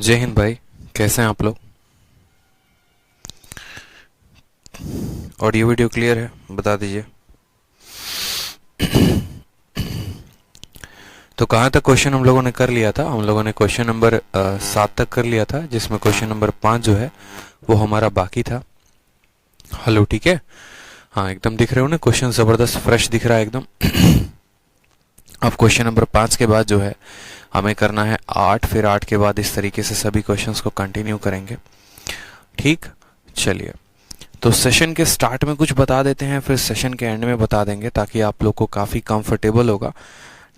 जय हिंद भाई। कैसे हैं आप लोग? ऑडियो वीडियो क्लियर है? बता दीजिए। तो कहाँ तक क्वेश्चन हम लोगों ने कर लिया था? हम लोगों ने क्वेश्चन नंबर 7 तक कर लिया था, जिसमें क्वेश्चन नंबर 5 जो है वो हमारा बाकी था। हेलो, ठीक है? हाँ, एकदम दिख रहे हो ना? क्वेश्चन ज़बरदस्त फ्रेश दिख रहा है एकदम। अब क्वेश्चन नंबर 5 के बाद जो है हमें करना है 8, फिर 8 के बाद इस तरीके से सभी क्वेश्चंस को कंटिन्यू करेंगे। ठीक, चलिए। तो सेशन के स्टार्ट में कुछ बता देते हैं, फिर सेशन के एंड में बता देंगे, ताकि आप लोग को काफ़ी कंफर्टेबल होगा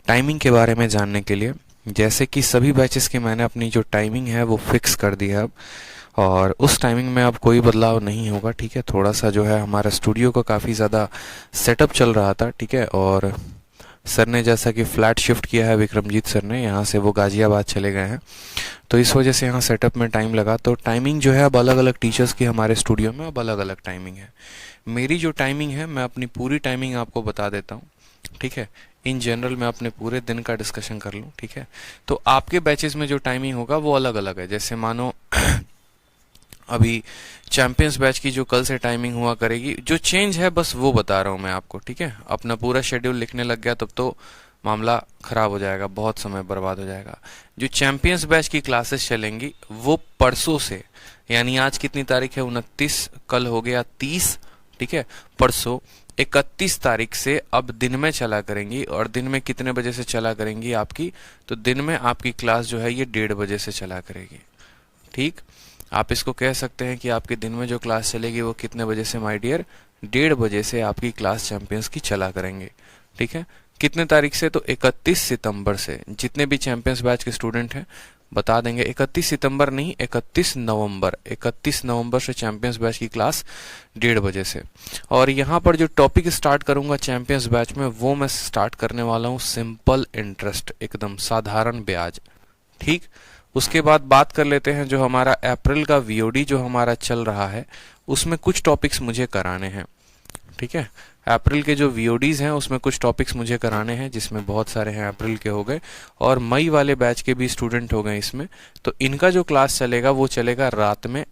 टाइमिंग के बारे में जानने के लिए। जैसे कि सभी बैचेस की मैंने अपनी जो टाइमिंग है वो फिक्स कर दी है अब, और उस टाइमिंग में अब कोई बदलाव नहीं होगा। ठीक है, थोड़ा सा जो है हमारा स्टूडियो का काफ़ी ज़्यादा सेटअप चल रहा था। ठीक है, और सर ने जैसा कि फ्लैट शिफ्ट किया है, विक्रमजीत सर ने, यहाँ से वो गाजियाबाद चले गए हैं, तो इस वजह से यहाँ सेटअप में टाइम लगा। तो टाइमिंग जो है अब अलग अलग टीचर्स की हमारे स्टूडियो में अब अलग अलग टाइमिंग है। मेरी जो टाइमिंग है, मैं अपनी पूरी टाइमिंग आपको बता देता हूँ। ठीक है, इन जनरल मैं अपने पूरे दिन का डिस्कशन कर लूँ। ठीक है, तो आपके बैचेस में जो टाइमिंग होगा वो अलग अलग है। जैसे मानो अभी चैंपियंस बैच की जो कल से टाइमिंग हुआ करेगी, जो चेंज है बस वो बता रहा हूँ मैं आपको। ठीक है, अपना पूरा शेड्यूल लिखने लग गया तब तो मामला खराब हो जाएगा, बहुत समय बर्बाद हो जाएगा। जो चैंपियंस बैच की क्लासेस चलेंगी वो परसों से, यानी आज कितनी तारीख है? 29, कल हो गया 30। ठीक है, परसों 31 तारीख से अब दिन में चला करेंगी। और दिन में कितने बजे से चला करेंगी आपकी? तो दिन में आपकी क्लास जो है ये 1:30 बजे से चला करेगी। ठीक, आप इसको कह सकते हैं कि आपके दिन में जो क्लास चलेगी वो कितने बजे से माय डियर? 1:30 बजे से आपकी क्लास चैंपियंस की चला करेंगे। ठीक है, कितने तारीख से? तो 31 सितंबर से। जितने भी चैंपियंस बैच के स्टूडेंट हैं बता देंगे, 31 सितंबर नहीं, 31 नवंबर। 31 नवंबर से चैंपियंस बैच की क्लास 1:30 बजे से। और यहाँ पर जो टॉपिक स्टार्ट करूंगा चैंपियंस बैच में, वो मैं स्टार्ट करने वाला हूँ सिंपल इंटरेस्ट, एकदम साधारण ब्याज। ठीक, उसके बाद बात कर लेते हैं जो हमारा अप्रैल का वीओडी जो हमारा चल रहा है, उसमें कुछ टॉपिक्स मुझे कराने हैं। ठीक है, अप्रैल के जो वीओडीज हैं उसमें कुछ टॉपिक्स मुझे कराने हैं, जिसमें बहुत सारे हैं, अप्रैल के हो गए और मई वाले बैच के भी स्टूडेंट हो गए इसमें। तो इनका जो क्लास चलेगा वो चलेगा रात में।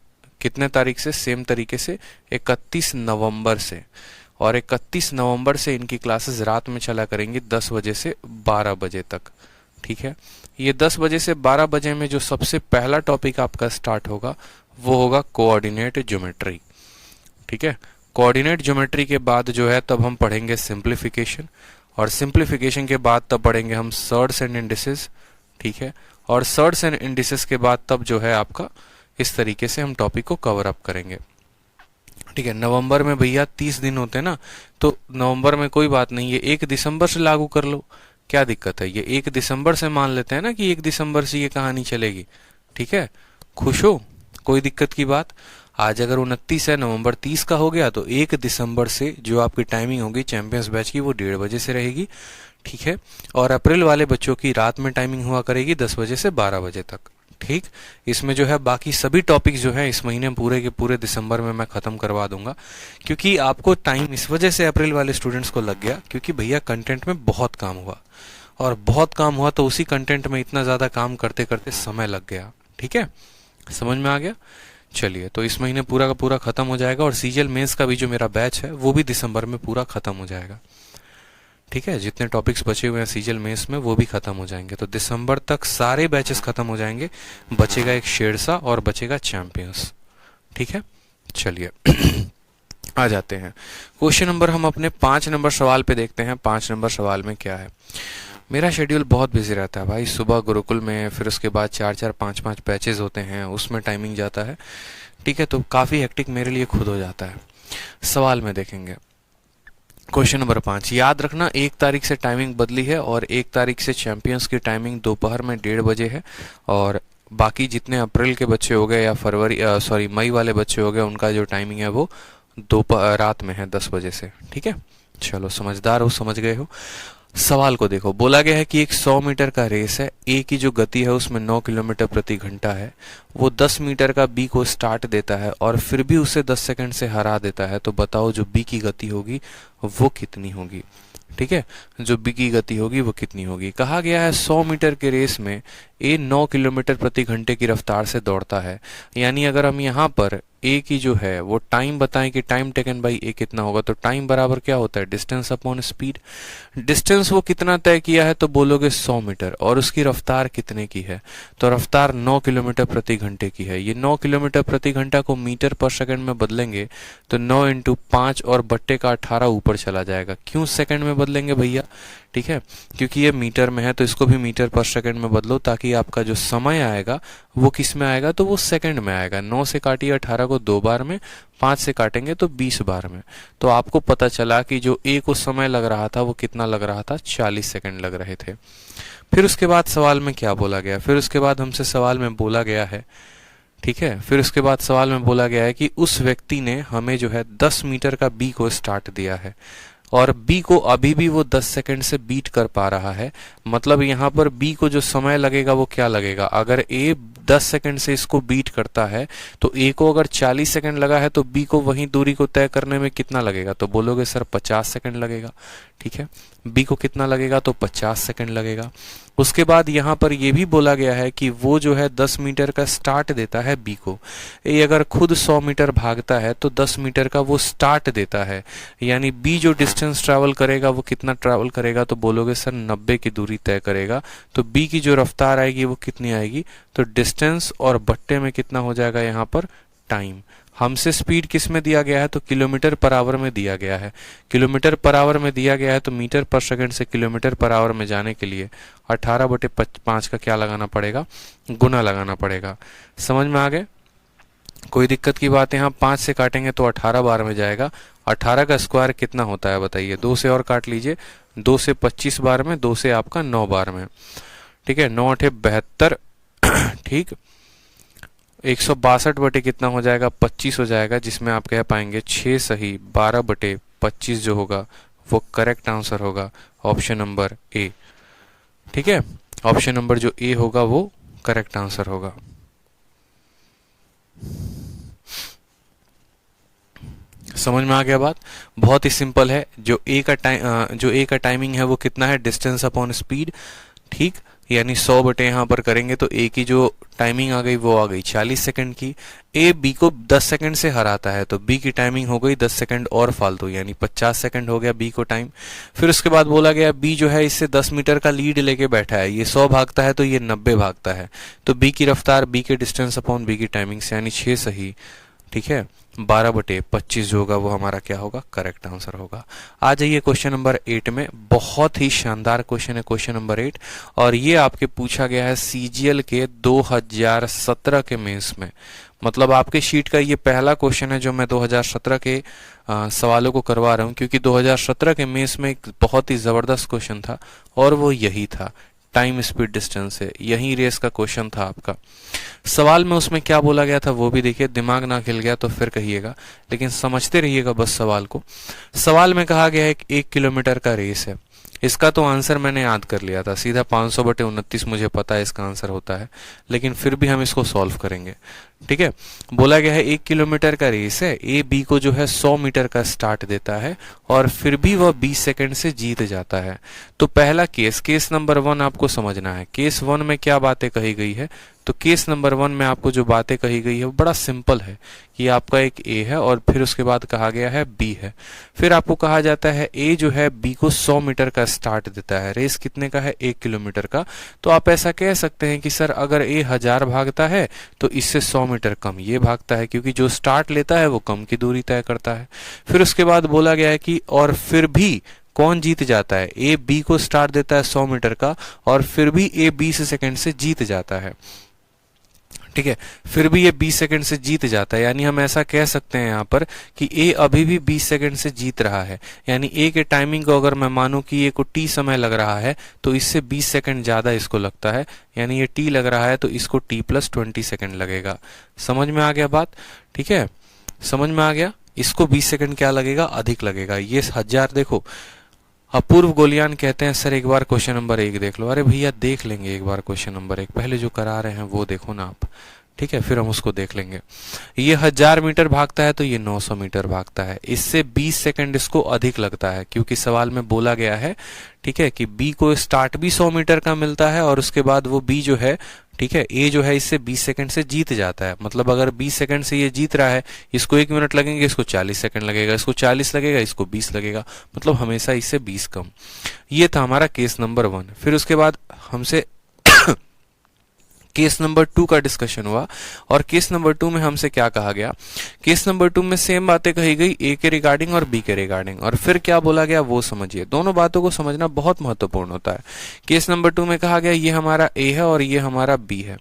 कितने तारीख से? सेम तरीके से 31 नवंबर से। और 31 नवंबर से इनकी क्लासेस रात में चला करेंगी 10 बजे से 12 बजे तक। ठीक है, ये 10 बजे से 12 बजे में जो सबसे पहला टॉपिक आपका स्टार्ट होगा वो होगा कोऑर्डिनेट ज्योमेट्री। ठीक है, कोऑर्डिनेट ज्योमेट्री के बाद जो है तब हम पढ़ेंगे सिंप्लीफिकेशन, और सिंप्लीफिकेशन के बाद तब पढ़ेंगे हम सर्ड्स एंड इंडिसेस। ठीक है, और सर्ड्स एंड इंडिसेस के बाद तब जो है आपका इस तरीके से हम टॉपिक को कवर अप करेंगे। ठीक है, नवंबर में भैया 30 दिन होते हैं ना, तो नवंबर में कोई बात नहीं, ये 1 दिसंबर से लागू कर लो, क्या दिक्कत है? ये 1 दिसंबर से मान लेते हैं ना कि 1 दिसंबर से ये कहानी चलेगी। ठीक है, खुश हो? कोई दिक्कत की बात? आज अगर 29 है, नवंबर 30 का हो गया, तो 1 दिसंबर से जो आपकी टाइमिंग होगी चैंपियंस बैच की वो 1:30 बजे से रहेगी। ठीक है, और अप्रैल वाले बच्चों की रात में टाइमिंग हुआ करेगी 10 बजे से 12 बजे तक। ठीक, इसमें जो है बाकी सभी टॉपिक्स जो है इस महीने पूरे के पूरे दिसंबर में मैं खत्म करवा दूंगा, क्योंकि आपको टाइम इस वजह से अप्रैल वाले स्टूडेंट्स को लग गया क्योंकि भैया कंटेंट में बहुत काम हुआ, और बहुत काम हुआ तो उसी कंटेंट में इतना ज्यादा काम करते करते समय लग गया। ठीक है, समझ में आ गया? चलिए, तो इस महीने पूरा का पूरा खत्म हो जाएगा, और सीजीएल मेंस का भी जो मेरा बैच है वो भी दिसंबर में पूरा खत्म हो जाएगा। ठीक है, जितने टॉपिक्स बचे हुए हैं सीजीएल मेंस में वो भी खत्म हो जाएंगे, तो दिसंबर तक सारे बैचेस खत्म हो जाएंगे। बचेगा एक शेरसा और बचेगा चैंपियंस। ठीक है, चलिए आ जाते हैं क्वेश्चन नंबर, हम अपने 5 नंबर सवाल पे देखते हैं। 5 नंबर सवाल में क्या है? मेरा शेड्यूल बहुत बिजी रहता है भाई, सुबह गुरुकुल में, फिर उसके बाद 4-4 5-5 बैचेस होते हैं, उसमें टाइमिंग जाता है। ठीक है, तो काफ़ी हेक्टिक मेरे लिए खुद हो जाता है। सवाल में देखेंगे क्वेश्चन नंबर 5, याद रखना 1 तारीख से टाइमिंग बदली है, और 1 तारीख से चैंपियंस की टाइमिंग दोपहर में 1:30 बजे है, और बाकी जितने अप्रैल के बच्चे हो गए या मई वाले बच्चे हो गए, उनका जो टाइमिंग है वो दोपहर रात में है 10 बजे से। ठीक है, चलो समझदार हो, समझ गए हो। सवाल को देखो, बोला गया है कि एक 100 मीटर का रेस है, ए की जो गति है उसमें 9 किलोमीटर प्रति घंटा है, वो 10 मीटर का बी को स्टार्ट देता है और फिर भी उसे 10 सेकंड से हरा देता है, तो बताओ जो बी की गति होगी वो कितनी होगी। ठीक है, जो बी की गति होगी वो कितनी होगी। कहा गया है 100 मीटर के रेस में ए 9 किलोमीटर प्रति घंटे की रफ्तार से दौड़ता है। यानी अगर हम यहाँ पर ए की जो है वो टाइम बताएं कि टाइम टेकन बाई ए कितना होगा, तो टाइम बराबर क्या होता है, डिस्टेंस अपॉन स्पीड। डिस्टेंस वो कितना तय किया है, तो बोलोगे 100 मीटर, और उसकी रफ्तार कितने की है, तो रफ्तार 9 किलोमीटर प्रति घंटे की है। ये 9 किलोमीटर प्रति घंटा को मीटर पर सेकंड में बदलेंगे तो 9 इंटू 5 और बट्टे का 18 ऊपर चला जाएगा। क्यों सेकंड में बदलेंगे भैया, ठीक है, क्योंकि ये मीटर में है तो इसको भी मीटर पर सेकंड में बदलो, ताकि आपका जो समय आएगा वो किस में आएगा, तो वो सेकंड में आएगा। 9 से काटिए 18 को 2 बार में, 5 से काटेंगे तो 20 बार में। तो आपको पता चला कि जो ए को समय लग रहा था वो कितना लग रहा था, 40 सेकंड लग रहे थे। फिर उसके बाद सवाल में क्या बोला गया, फिर उसके बाद हमसे सवाल में बोला गया है, ठीक है, फिर उसके बाद सवाल में बोला गया है कि उस व्यक्ति ने हमें जो है 10 मीटर का बी को स्टार्ट दिया है और बी को अभी भी वो 10 सेकंड से बीट कर पा रहा है। मतलब यहाँ पर बी को जो समय लगेगा वो क्या लगेगा, अगर ए 10 सेकंड से इसको बीट करता है तो ए को अगर 40 सेकंड लगा है तो बी को वही दूरी को तय करने में कितना लगेगा, तो बोलोगे सर 50 सेकंड लगेगा। ठीक है, बी को कितना लगेगा, तो 50 सेकंड लगेगा। उसके बाद यहाँ पर यह भी बोला गया है कि वो जो है 10 मीटर का स्टार्ट देता है बी को। ए अगर खुद 100 मीटर भागता है तो 10 मीटर का वो स्टार्ट देता है, यानी बी जो डिस्टेंस ट्रैवल करेगा वो कितना ट्रैवल करेगा, तो बोलोगे सर 90 की दूरी तय करेगा। तो बी की जो रफ्तार आएगी वो कितनी आएगी, तो डिस्टेंस और बट्टे में कितना हो जाएगा यहाँ पर, टाइम। हमसे स्पीड किस में दिया गया है, तो किलोमीटर पर आवर में दिया गया है। किलोमीटर पर आवर में दिया गया है तो मीटर पर सेकंड से किलोमीटर पर आवर में जाने के लिए 18/5 का क्या लगाना पड़ेगा, गुना लगाना पड़ेगा। समझ में आ गए, कोई दिक्कत की बात है। यहाँ 5 से काटेंगे तो 18 बार में जाएगा। 18 का स्क्वायर कितना होता है बताइए, 2 से और काट लीजिए, 2 से 25 बार में, 2 से आपका 9 बार में। ठीक है, 9 8 72, ठीक, 162 बटे कितना हो जाएगा, 25 हो जाएगा, जिसमें आप कह पाएंगे 6 सही 12/25 जो होगा वो करेक्ट आंसर होगा ऑप्शन नंबर ए। ठीक है, ऑप्शन नंबर जो ए होगा वो करेक्ट आंसर होगा। समझ में आ गया बात, बहुत ही सिंपल है। जो ए का टाइमिंग है वो कितना है, डिस्टेंस अपॉन स्पीड। ठीक, यानी 100 बटे यहाँ पर करेंगे तो ए की जो टाइमिंग आ गई वो आ गई 40 सेकंड की। ए बी को 10 सेकंड से हराता है तो बी की टाइमिंग हो गई 10 सेकंड और फालतू, यानी 50 सेकंड हो गया बी को टाइम। फिर उसके बाद बोला गया बी जो है इससे 10 मीटर का लीड लेके बैठा है, ये 100 भागता है तो ये 90 भागता है, तो बी की रफ्तार बी के डिस्टेंस अपॉन बी की टाइमिंग से, यानी 6 सही, ठीक है, 12/25 जो होगा वो हमारा क्या होगा, करेक्ट आंसर होगा। आ जाइए क्वेश्चन नंबर 8 में, बहुत ही शानदार क्वेश्चन है क्वेश्चन नंबर 8, और ये आपके पूछा गया है सीजीएल के 2017 के मेंस में। मतलब आपके शीट का ये पहला क्वेश्चन है जो मैं 2017 के सवालों को करवा रहा हूँ, क्योंकि 2017 के मेंस में एक बहुत ही जबरदस्त क्वेश्चन था और वो यही था, टाइम स्पीड डिस्टेंस है, यही रेस का क्वेश्चन था आपका। सवाल में उसमें क्या बोला गया था वो भी देखिए, दिमाग ना खिल गया तो फिर कहिएगा, लेकिन समझते रहिएगा बस सवाल को। सवाल में कहा गया है कि 1 किलोमीटर का रेस है। इसका तो आंसर मैंने याद कर लिया था, सीधा 500/29 मुझे पता है इसका आंसर होता है, लेकिन फिर भी हम इसको सॉल्व करेंगे। ठीक है, बोला गया है 1 किलोमीटर का रेस है, ए बी को जो है 100 मीटर का स्टार्ट देता है और फिर भी वह 20 सेकंड से जीत जाता है। तो पहला केस नंबर 1 आपको समझना है। केस 1 में क्या बातें कही गई है, तो केस नंबर 1 में आपको जो बातें कही गई है वो बड़ा सिंपल है कि आपका एक ए है और फिर उसके बाद कहा गया है बी है। फिर आपको कहा जाता है ए जो है बी को 100 मीटर का स्टार्ट देता है, रेस कितने का है, 1 किलोमीटर का। तो आप ऐसा कह सकते हैं कि सर अगर ए 1000 भागता है तो इससे 100 मीटर कम ये भागता है, क्योंकि जो स्टार्ट लेता है वो कम की दूरी तय करता है। फिर उसके बाद बोला गया है कि और फिर भी कौन जीत जाता है, ए बी को स्टार्ट देता है 100 मीटर का और फिर भी ए 20 सेकंड से जीत जाता है। ठीक है, फिर भी ये 20 सेकंड से जीत जाता है, यानी हम ऐसा कह सकते हैं यहाँ पर कि ए अभी भी 20 सेकंड से जीत रहा है। यानी ए के टाइमिंग को अगर मैं मानूं कि ए को टी समय लग रहा है तो इससे 20 सेकंड ज्यादा इसको लगता है, यानी ये टी लग रहा है तो इसको t+20 सेकंड लगेगा। समझ में आ गया बात, ठीक है, समझ में आ गया। इसको 20 सेकंड क्या लगेगा, अधिक लगेगा। ये 1000 देखो, अपूर्व गोलियान कहते हैं सर एक बार क्वेश्चन नंबर 1 देख लो। अरे भैया देख लेंगे एक बार क्वेश्चन नंबर 1, पहले जो करा रहे हैं वो देखो ना आप। ठीक है, फिर हम उसको देख लेंगे। ये 1000 मीटर भागता है तो ये 900 मीटर भागता है, इससे 20 सेकंड इसको अधिक लगता है, क्योंकि सवाल में बोला गया है, ठीक है, कि बी को स्टार्ट भी 100 मीटर का मिलता है और उसके बाद वो बी जो है, ठीक है, ए जो है इससे 20 सेकंड से जीत जाता है। मतलब अगर 20 सेकंड से ये जीत रहा है, इसको 1 मिनट लगेंगे, इसको 40 सेकंड लगेगा, इसको 40 लगेगा, इसको 20 लगेगा, मतलब हमेशा इससे 20 कम। ये था हमारा केस नंबर 1। फिर उसके बाद हमसे केस नंबर 2 का डिस्कशन हुआ, और केस नंबर 2 में हमसे क्या कहा गया, केस नंबर 2 में सेम बातें कही गई, ए के रिगार्डिंग और बी के रिगार्डिंग, और फिर क्या बोला गया वो समझिए। दोनों बातों को समझना बहुत महत्वपूर्ण होता है। केस नंबर 2 में कहा गया ये हमारा ए है और ये हमारा बी है,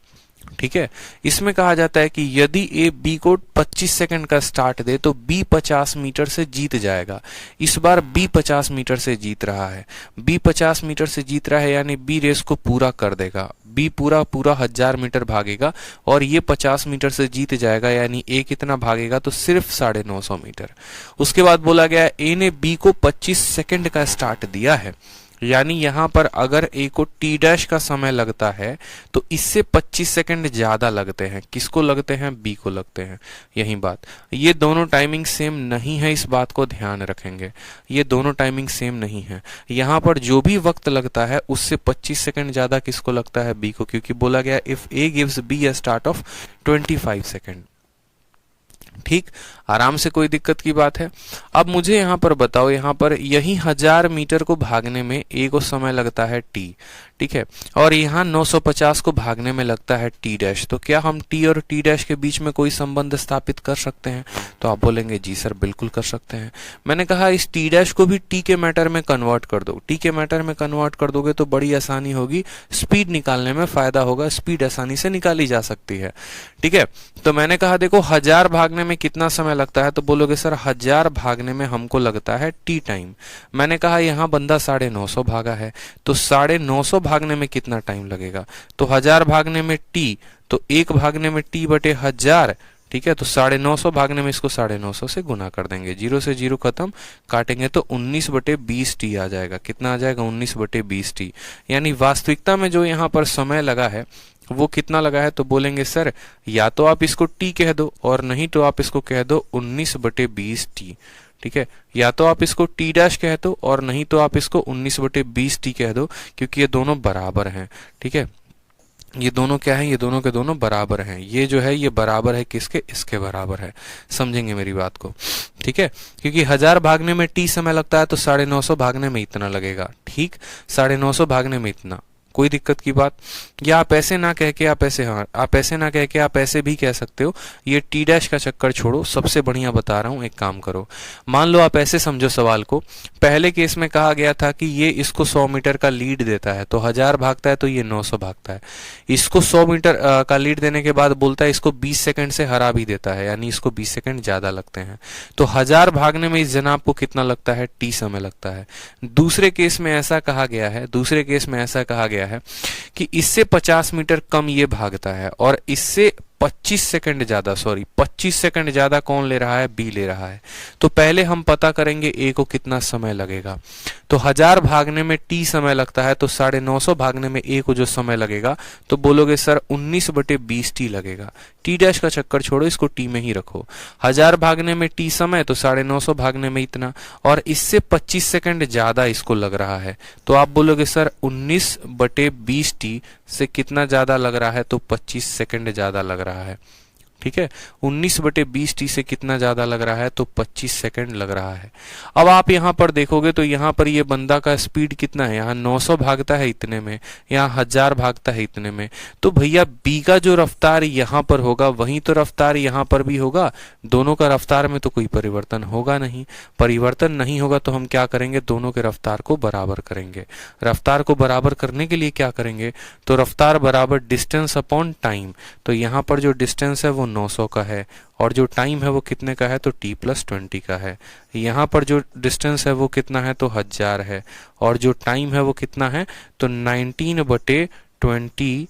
ठीक है। इसमें कहा जाता है कि यदि ए बी को 25 सेकंड का स्टार्ट दे तो बी 50 मीटर से जीत जाएगा। इस बार बी 50 मीटर से जीत रहा है, बी 50 मीटर से जीत रहा है, यानी बी रेस को पूरा कर देगा, बी पूरा 1000 मीटर भागेगा और ये 50 मीटर से जीत जाएगा, यानी ए कितना भागेगा, तो सिर्फ 950 मीटर। उसके बाद बोला गया ए ने बी को 25 सेकंड का स्टार्ट दिया है, यानी यहां पर अगर ए को टी डैश का समय लगता है तो इससे 25 सेकंड ज्यादा लगते हैं। किसको लगते हैं? बी को लगते हैं। यही बात, ये दोनों टाइमिंग सेम नहीं है, इस बात को ध्यान रखेंगे, ये दोनों टाइमिंग सेम नहीं है। यहां पर जो भी वक्त लगता है उससे 25 सेकंड ज्यादा किसको लगता है? बी को, क्योंकि बोला गया if A gives be a start of 25 second. ठीक, आराम से, कोई दिक्कत की बात है? अब मुझे यहां पर बताओ, यहां पर यही 1000 मीटर को भागने में ए को समय लगता है टी, ठीक है, और यहाँ 950 को भागने में लगता है टी डैश। तो क्या हम टी और टी डैश के बीच में कोई संबंध स्थापित कर सकते हैं? तो आप बोलेंगे जी सर बिल्कुल कर सकते हैं। मैंने कहा इस टी डैश को भी टी के मैटर में कन्वर्ट कर दो। टी के मैटर में कन्वर्ट कर दोगे तो बड़ी आसानी होगी, स्पीड निकालने में फायदा होगा, स्पीड आसानी से निकाली जा सकती है, ठीक है। तो मैंने कहा देखो 1000 भागने में कितना समय लगता है, तो बोलोगे सर 1000 भागने में हमको लगता है टी टाइम। मैंने कहा यहाँ बंदा 950 भागा है, तो 950 भागने में कितना टाइम लगेगा, तो 1000 भागने में टी, तो 1 भागने में टी बटे 1000, ठीक है, तो 950 भागने में इसको 950 से गुना कर देंगे, 0 से 0 खत्म, काटेंगे तो 19 बटे 20 टी आ जाएगा। कितना आ जाएगा? 19 बटे 20 टी। यानी वास्तविकता में जो यहाँ पर समय लगा है वो कितना लगा है, तो बोलेंगे सर या तो आप इसको टी कह दो और नहीं तो आप इसको कह दो 19 बटे 20 टी, ठीक है, या तो आप इसको टी डैश कह दो और नहीं तो आप इसको 19 बटे 20 टी कह दो, क्योंकि ये दोनों बराबर हैं, ठीक है। ये दोनों क्या है? ये दोनों के दोनों बराबर हैं। ये जो है ये बराबर है किसके? इसके बराबर है। समझेंगे मेरी बात को, ठीक है, क्योंकि 1000 भागने में टी समय लगता है तो 950 भागने में इतना लगेगा, ठीक, 950 भागने में इतना। कोई दिक्कत की बात? या आप ऐसे ना कह के आप ऐसे, हाँ आप ऐसे ना कह के आप ऐसे भी कह सकते हो। ये टी डैश का चक्कर छोड़ो, सबसे बढ़िया बता रहा हूं, एक काम करो, मान लो आप ऐसे समझो सवाल को। पहले केस में कहा गया था कि ये इसको 100 मीटर का लीड देता है, तो 1000 भागता है तो ये 900 भागता है। इसको 100 मीटर का लीड देने के बाद बोलता है इसको 20 सेकंड से हरा भी देता है, यानी इसको 20 सेकंड ज्यादा लगते हैं। तो 1000 भागने में इस जनाब को कितना लगता है? टी समय लगता है। दूसरे केस में ऐसा कहा गया है, दूसरे केस में ऐसा कहा गया है कि इससे 50 मीटर कम ये भागता है और इससे 25 सेकंड ज्यादा, सॉरी 25 सेकंड ज्यादा कौन ले रहा है? बी ले रहा है। तो पहले हम पता करेंगे ए को कितना समय लगेगा। तो 1000 भागने में टी समय लगता है, तो 950 भागने में ए को जो समय लगेगा, तो बोलोगे सर 19 बटे 20 टी लगेगा। टी डैश का चक्कर छोड़ो, इसको टी में ही रखो। 1000 भागने में टी समय, तो 950 भागने में इतना, और इससे 25 सेकंड ज्यादा इसको लग रहा है, तो आप बोलोगे सर 19 बटे 20 टी से कितना ज्यादा लग रहा है? तो 25 सेकंड ज्यादा लग रहा है, ठीक है। 19 बटे 20 टी से कितना ज्यादा लग रहा है? तो 25 सेकंड लग रहा है। अब आप यहां पर देखोगे तो यहां पर ये बंदा का स्पीड कितना है? यहाँ 900 भागता है इतने में, यहाँ 1000 भागता है इतने में, तो भैया बी का जो रफ्तार यहां पर होगा वही तो रफ्तार यहां पर भी होगा। दोनों का रफ्तार में तो कोई परिवर्तन होगा नहीं। परिवर्तन नहीं होगा तो हम क्या करेंगे? दोनों के रफ्तार को बराबर करेंगे। रफ्तार को बराबर करने के लिए क्या करेंगे? तो रफ्तार बराबर डिस्टेंस अपॉन टाइम। तो यहाँ पर जो डिस्टेंस है वो 900 का है और जो टाइम है वो कितने का है? तो t + 20 का है। यहाँ पर जो डिस्टेंस है वो कितना है? तो 1000 है और जो टाइम है वो कितना है? तो 19 बटे 20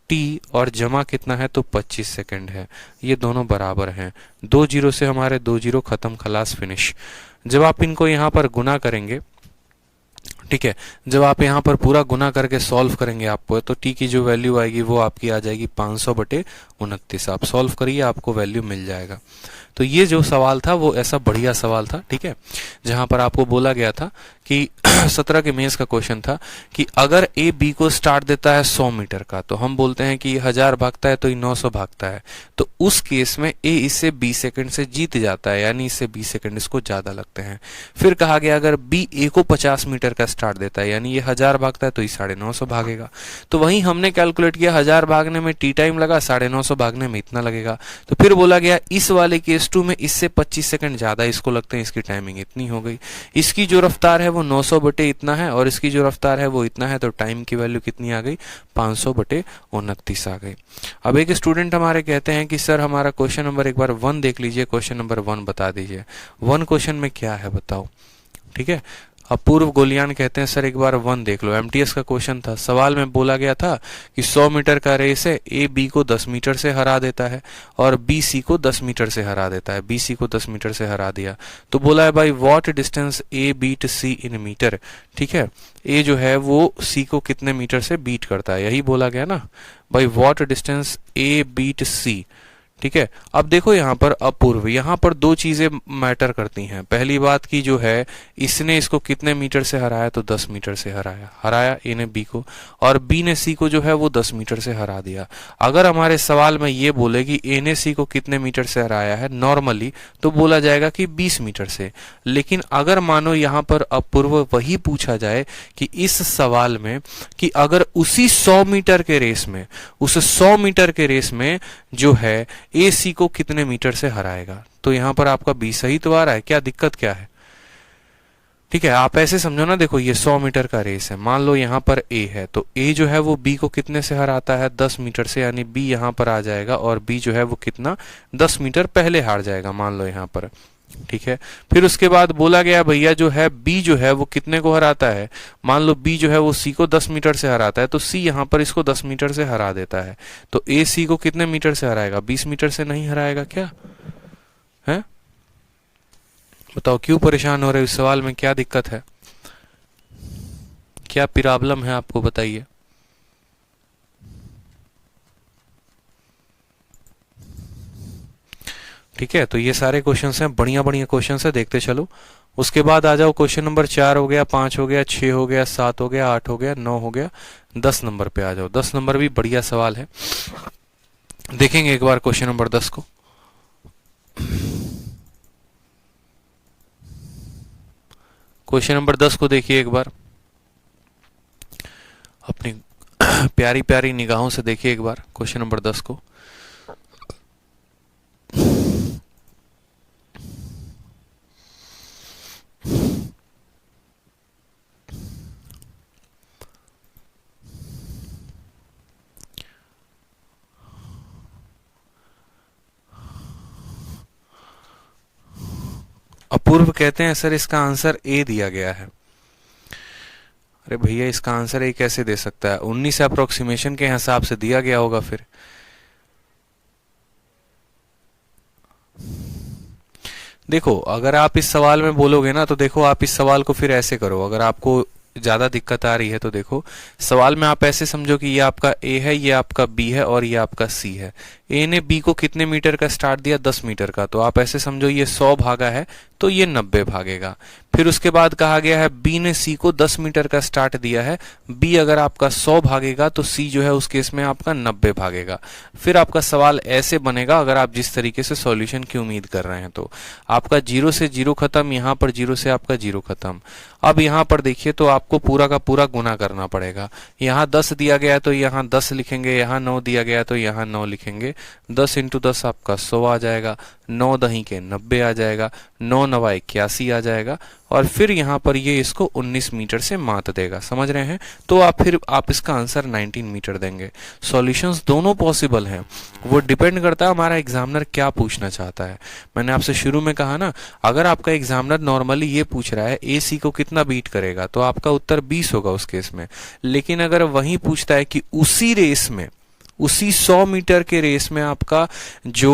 टी और जमा कितना है? तो 25 सेकंड है। ये दोनों बराबर हैं। 2 जीरो से हमारे 2 जीरो खत्म, खलास, फिनिश। जब आप इनको यहाँ पर गुना करेंगे, ठीक है। जब आप यहाँ पर पूरा गुना करके सॉल्व करेंगे आपको, तो टी की जो वैल्यू आएगी वो आपकी आ जाएगी 500/29। आप सॉल्व करिए, आपको वैल्यू मिल जाएगा। तो ये जो सवाल था वो ऐसा बढ़िया सवाल था, ठीक है, जहां पर आपको बोला गया था कि 17 के मेंस का क्वेश्चन था कि अगर ए बी को स्टार्ट देता है 100 मीटर का, तो हम बोलते हैं कि 1000 भागता है तो ये 900 भागता है, तो उस केस में ए इससे 20 सेकंड से जीत जाता है, यानी इससे 20 सेकंड इसको ज्यादा लगते हैं। फिर कहा गया अगर बी ए को 50 मीटर का स्टार्ट देता है, यानी ये 1000 भागता है तो ये 950 भागेगा। तो वहीं हमने कैलकुलेट किया 1000 भागने में टी टाइम लगा, 950 भागने में इतना लगेगा। तो फिर बोला गया इस वाले केस 2 में इससे 25 सेकंड ज्यादा इसको लगते हैं, इसकी टाइमिंग इतनी हो गई। इसकी जो रफ्तार है वो 900 बटे इतना है और इसकी जो रफ्तार है वो इतना है, तो टाइम की वैल्यू कितनी आ गई, 500/29 आ गई। अब एक स्टूडेंट हमारे कहते हैं कि सर हमारा क्वेश्चन नंबर एक बार 1 देख लीजिए, क्वेश्चन नंबर 1 बता दीजिए। 1 क्वेश्चन में क्या है बताओ, ठीक है। अपूर्व गोलियान कहते हैं सर एक बार 1 देख लो। एमटीएस का क्वेश्चन था, सवाल में बोला गया था कि 100 मीटर का रेस है, ए बी को 10 मीटर से हरा देता है और बी सी को 10 मीटर से हरा देता है। बी सी को 10 मीटर से हरा दिया, तो बोला है भाई what distance A beat C in metre, ठीक है। ए जो है वो सी को कितने मीटर से बीट करता है, यही बोला गया ना भाई, व्हाट डिस्टेंस ए बीट सी, ठीक है। अब देखो यहाँ पर अपूर्व, यहाँ पर दो चीजें मैटर करती हैं। पहली बात की जो है, इसने इसको कितने मीटर से हराया, तो 10 मीटर से हराया ए ने बी को, और बी ने सी को जो है वो 10 मीटर से हरा दिया। अगर हमारे सवाल में ये बोले कि ए ने सी को कितने मीटर से हराया है नॉर्मली, तो बोला जाएगा कि 20 मीटर से। लेकिन अगर मानो यहाँ पर अपूर्व वही पूछा जाए कि इस सवाल में कि अगर उसी 100 मीटर के रेस में, उस 100 मीटर के रेस में जो है ए सी को कितने मीटर से हराएगा, तो यहां पर आपका बी सही तो आ रहा है, क्या दिक्कत क्या है, ठीक है। आप ऐसे समझो ना, देखो ये 100 मीटर का रेस है, मान लो यहाँ पर ए है, तो ए जो है वो बी को कितने से हराता है, 10 मीटर से, यानी बी यहाँ पर आ जाएगा और बी जो है वो कितना 10 मीटर पहले हार जाएगा, मान लो यहाँ पर, ठीक है। फिर उसके बाद बोला गया भैया जो है बी जो है वो कितने को हराता है, मान लो बी जो है वो सी को 10 मीटर से हराता है, तो सी यहाँ पर इसको 10 मीटर से हरा देता है, तो ए सी को कितने मीटर से हराएगा, 20 मीटर से नहीं हराएगा क्या है, बताओ क्यों परेशान हो रहे हो, इस सवाल में क्या दिक्कत है, क्या प्रॉब्लम है आपको, बताइए। ठीक है, तो ये सारे क्वेश्चंस हैं, बढ़िया बढ़िया क्वेश्चंस है, देखते चलो। उसके बाद आ जाओ क्वेश्चन नंबर 4 हो गया, 5 हो गया, 6 हो गया, 7 हो गया, 8 हो गया, 9 हो गया, 10 नंबर पे आ जाओ। 10 नंबर भी बढ़िया सवाल है, देखेंगे एक बार क्वेश्चन नंबर 10 को। क्वेश्चन नंबर 10 को देखिए एक बार, अपनी प्यारी प्यारी निगाहों से देखिए एक बार क्वेश्चन नंबर 10 को। अपूर्व कहते हैं सर इसका आंसर ए दिया गया है। अरे भैया इसका आंसर ए कैसे दे सकता है, 19 अप्रोक्सीमेशन के हिसाब से दिया गया होगा। फिर देखो अगर आप इस सवाल में बोलोगे ना, तो देखो आप इस सवाल को फिर ऐसे करो, अगर आपको ज्यादा दिक्कत आ रही है तो देखो सवाल में आप ऐसे समझो कि ये आपका ए है, ये आपका बी है और ये आपका सी है। ए ने बी को कितने मीटर का स्टार्ट दिया, 10 मीटर का, तो आप ऐसे समझो ये 100 भागा है तो ये 90 भागेगा। फिर उसके बाद कहा गया है बी ने सी को 10 मीटर का स्टार्ट दिया है, बी अगर आपका 100 भागेगा तो सी जो है उस केस में आपका 90 भागेगा। फिर आपका सवाल ऐसे बनेगा, अगर आप जिस तरीके से सॉल्यूशन की उम्मीद कर रहे हैं, तो आपका 0 से 0 खत्म, यहाँ पर 0 से आपका 0 खत्म। अब यहाँ पर देखिए तो आपको पूरा का पूरा गुना करना पड़ेगा। यहाँ 10 दिया गया है तो यहाँ 10 लिखेंगे, यहाँ 9 दिया गया है तो यहाँ 9 लिखेंगे। 10 × 10 आपका 100 आ जाएगा, 9 दही के 90 आ जाएगा, 9 9 81 आ जाएगा, और फिर यहाँ पर ये इसको 19 मीटर से मात देगा। समझ रहे हैं, तो आप इसका आंसर 19 मीटर देंगे। सॉल्यूशंस दोनों पॉसिबल हैं, वो डिपेंड करता है हमारा एग्जामिनर क्या पूछना चाहता है। मैंने आपसे शुरू में कहा ना, अगर आपका एग्जामिनर नॉर्मली ये पूछ रहा है ए सी को कितना बीट करेगा, तो आपका उत्तर 20 होगा उस केस में। लेकिन अगर वही पूछता है कि उसी रेस में, उसी 100 मीटर के रेस में आपका जो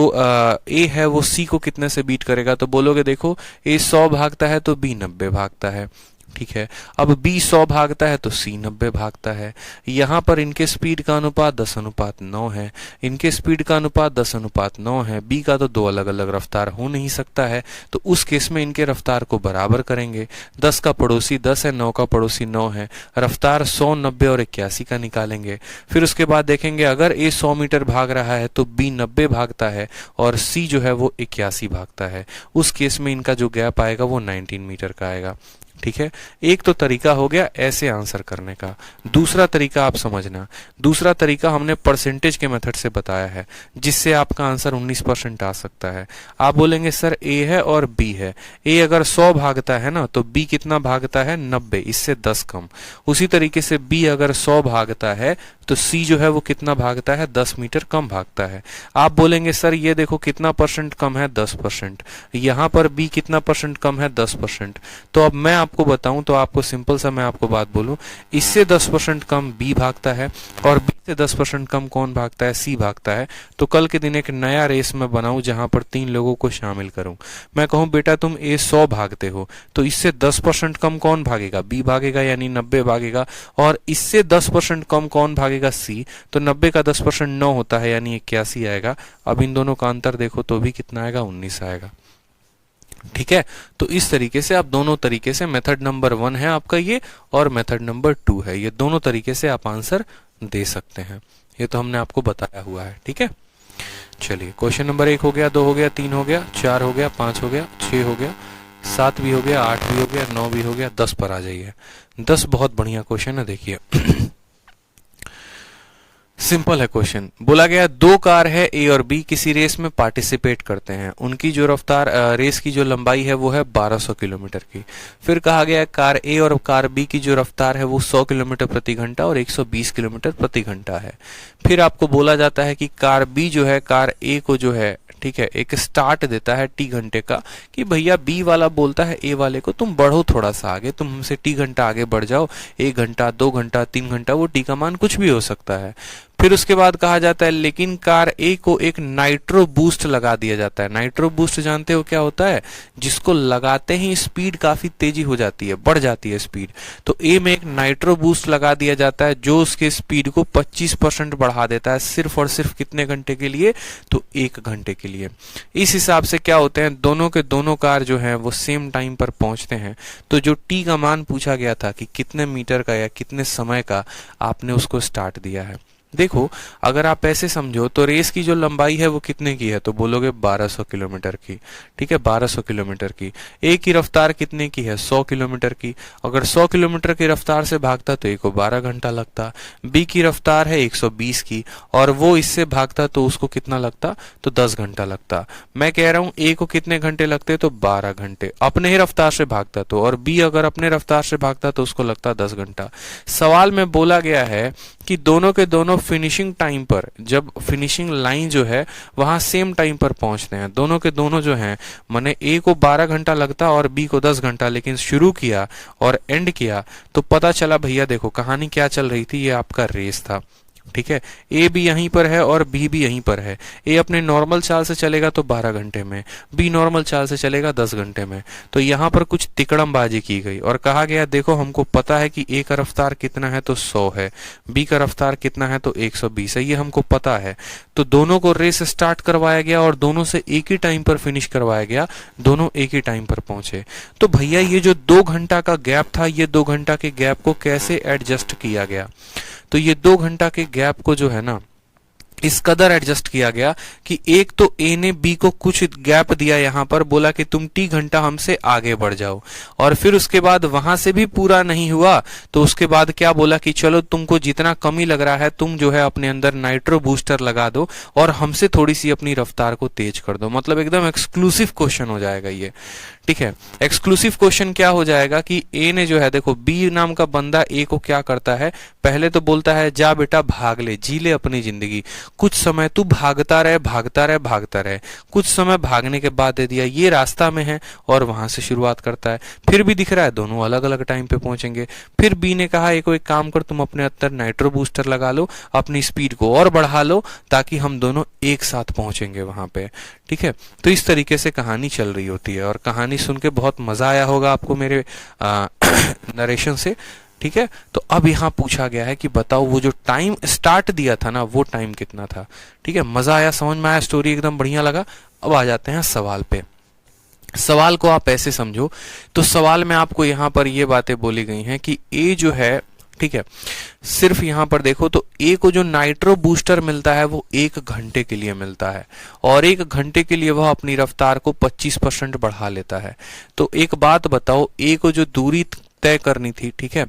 ए है वो सी को कितने से बीट करेगा, तो बोलोगे देखो ए 100 भागता है तो बी 90 भागता है, ठीक है। अब B 100 भागता है तो C 90 भागता है। यहाँ पर इनके स्पीड का अनुपात 10:9 है, इनके स्पीड का अनुपात 10:9 है। B का तो दो अलग अलग रफ्तार हो नहीं सकता है, तो उस केस में इनके रफ्तार को बराबर करेंगे। 10 का पड़ोसी 10 है, 9 का पड़ोसी 9 है, रफ्तार 100, 90 और 81 का निकालेंगे। फिर उसके बाद देखेंगे अगर A 100 मीटर भाग रहा है तो B 90 भागता है और C जो है वो 81 भागता है। उस केस में इनका जो गैप आएगा वो 19 मीटर का आएगा। ठीक है, एक तो तरीका हो गया ऐसे आंसर करने का। दूसरा तरीका आप समझना, दूसरा तरीका हमने परसेंटेज के मेथड से बताया है, जिससे आपका आंसर 19% आ सकता है। आप बोलेंगे सर A है और B है, A अगर 100 भागता है ना तो B कितना भागता है 90, इससे 10 कम। उसी तरीके से B अगर 100 भागता है तो C जो है वो कितना भागता है 10 मीटर कम भागता है। आप बोलेंगे सर ये देखो कितना परसेंट कम है 10%, यहाँ पर B कितना परसेंट कम है 10%। तो अब मैं आपको बताऊं तो आपको सिंपल सा मैं आपको बात बोलूं, इससे 10% कम B भागता है और B से 10% कम कौन भागता है C भागता है। तो कल के दिन एक नया रेस मैं बनाऊं जहां पर 3 लोगों को शामिल करूं। मैं कहूं बेटा तुम A 100 भागते हो तो इससे 10% कम कौन भागेगा B भागेगा यानी 90 भागेगा, और इससे 10% कम कौन भागेगा C, तो 90 का 10% 9 होता है यानी 81 आएगा। अब इन दोनों का अंतर देखो तो भी कितना आएगा 19 आएगा। ठीक है, तो इस तरीके से आप दोनों तरीके से मेथड नंबर 1 है आपका ये और मेथड नंबर 2 है, ये दोनों तरीके से आप आंसर दे सकते हैं। ये तो हमने आपको बताया हुआ है। ठीक है, चलिए क्वेश्चन नंबर 1 हो गया, 2 हो गया, 3 हो गया, 4 हो गया, 5 हो गया, 6 हो गया, 7 भी हो गया, 8 भी हो गया, 9 भी हो गया, 10 पर आ जाइए। 10 बहुत बढ़िया क्वेश्चन है, देखिए सिंपल है क्वेश्चन। बोला गया दो कार है A और B किसी रेस में पार्टिसिपेट करते हैं, उनकी जो रफ्तार रेस की जो लंबाई है वो है 1200 किलोमीटर की। फिर कहा गया कार A और कार B की जो रफ्तार है वो 100 किलोमीटर प्रति घंटा और 120 किलोमीटर प्रति घंटा है। फिर आपको बोला जाता है कि कार B जो है कार A को जो है, ठीक है, एक स्टार्ट देता है T घंटे का, कि भैया B वाला बोलता है A वाले को तुम बढ़ो थोड़ा सा आगे, तुम हमसे T घंटा आगे बढ़ जाओ, 1 घंटा 2 घंटा 3 घंटा, वो T का मान कुछ भी हो सकता है। फिर उसके बाद कहा जाता है लेकिन कार A को एक नाइट्रो बूस्ट लगा दिया जाता है। नाइट्रो बूस्ट जानते हो क्या होता है, जिसको लगाते ही स्पीड काफी तेजी हो जाती है, बढ़ जाती है स्पीड। तो A में एक नाइट्रो बूस्ट लगा दिया जाता है जो उसके स्पीड को 25% बढ़ा देता है, सिर्फ और सिर्फ कितने घंटे के लिए, तो 1 घंटे के लिए। इस हिसाब से क्या होते हैं, दोनों के दोनों कार जो हैं वो सेम टाइम पर पहुंचते हैं। तो जो T का मान पूछा गया था कि कितने मीटर का या कितने समय का, आपने उसको स्टार्ट दिया है। देखो अगर आप ऐसे समझो तो रेस की जो लंबाई है वो कितने की है, तो बोलोगे 1200 किलोमीटर की। ठीक है, 1200 किलोमीटर की। A की रफ्तार कितने की है, 100 किलोमीटर की। अगर 100 किलोमीटर की रफ्तार से भागता तो A को 12 घंटा लगता। B की रफ्तार है 120 की और वो इससे भागता तो उसको कितना लगता, तो 10 घंटा लगता। मैं कह रहा हूं A को कितने घंटे लगते, तो 12 घंटे अपने ही रफ्तार से भागता तो, और B अगर अपने रफ्तार से भागता तो उसको लगता 10 घंटा। सवाल में बोला गया है कि दोनों के दोनों फिनिशिंग टाइम पर, जब फिनिशिंग लाइन जो है वहां सेम टाइम पर पहुंचते हैं, दोनों के दोनों जो हैं, माने A को 12 घंटा लगता और B को 10 घंटा, लेकिन शुरू किया और एंड किया तो पता चला भैया देखो कहानी क्या चल रही थी, ये आपका रेस था। ठीक है, A भी यहीं पर है और B भी यहीं पर है। A अपने नॉर्मल चाल से चलेगा तो 12 घंटे में, B नॉर्मल चाल से चलेगा 10 घंटे में। तो यहाँ पर कुछ तिकड़मबाजी की गई और कहा गया देखो हमको पता है कि A का रफ्तार कितना है तो 100 है, B का रफ्तार कितना है तो 120 है, ये हमको पता है। तो दोनों को रेस स्टार्ट करवाया गया और दोनों से एक ही टाइम पर फिनिश करवाया गया, दोनों एक ही टाइम पर पहुंचे। तो भैया ये जो 2 घंटा का गैप था, ये 2 घंटा के गैप को कैसे एडजस्ट किया गया, तो ये 2 घंटा के गैप को जो है ना इस कदर एडजस्ट किया गया कि एक तो A ने B को कुछ गैप दिया, यहां पर बोला कि तुम T घंटा हमसे आगे बढ़ जाओ, और फिर उसके बाद वहां से भी पूरा नहीं हुआ तो उसके बाद क्या बोला कि चलो तुमको जितना कमी लग रहा है तुम जो है अपने अंदर नाइट्रो बूस्टर लगा दो और हमसे थोड़ी सी अपनी रफ्तार को तेज कर दो। मतलब एकदम एक्सक्लूसिव क्वेश्चन हो जाएगा ये। ठीक है, एक्सक्लूसिव क्वेश्चन क्या हो जाएगा कि A ने जो है देखो B नाम का बंदा A को क्या करता है, पहले तो बोलता है जा बेटा भाग ले, जी ले अपनी जिंदगी। कुछ समय तू भागता रहे भागता रहे भागता रहे। कुछ समय भागने के बाद दे दिया ये रास्ता में है और वहां से शुरुआत करता है। फिर भी दिख रहा है दोनों अलग अलग टाइम पे पहुंचेंगे। फिर बी ने कहा एक काम कर, तुम अपने अंदर नाइट्रो बूस्टर लगा लो, अपनी स्पीड को और बढ़ा लो ताकि हम दोनों एक साथ पहुंचेंगे वहां पे। ठीक है, तो इस तरीके से कहानी चल रही होती है और कहानी सुन के बहुत मजा आया होगा आपको मेरे नरेशन से। ठीक है, तो अब यहाँ पूछा गया है कि बताओ वो जो टाइम स्टार्ट दिया था ना वो टाइम कितना था। ठीक है, मजा आया, समझ में आया, स्टोरी एकदम बढ़िया लगा। अब आ जाते हैं सवाल पे। सवाल को आप ऐसे समझो, तो सवाल में आपको यहाँ पर ये बातें बोली गई हैं कि ए जो है, ठीक है, सिर्फ यहाँ पर देखो तो ए को जो नाइट्रो बूस्टर मिलता है वो 1 घंटे के लिए मिलता है और 1 घंटे के लिए वह अपनी रफ्तार को 25% बढ़ा लेता है। तो एक बात बताओ, ए को जो दूरी तय करनी थी, ठीक है,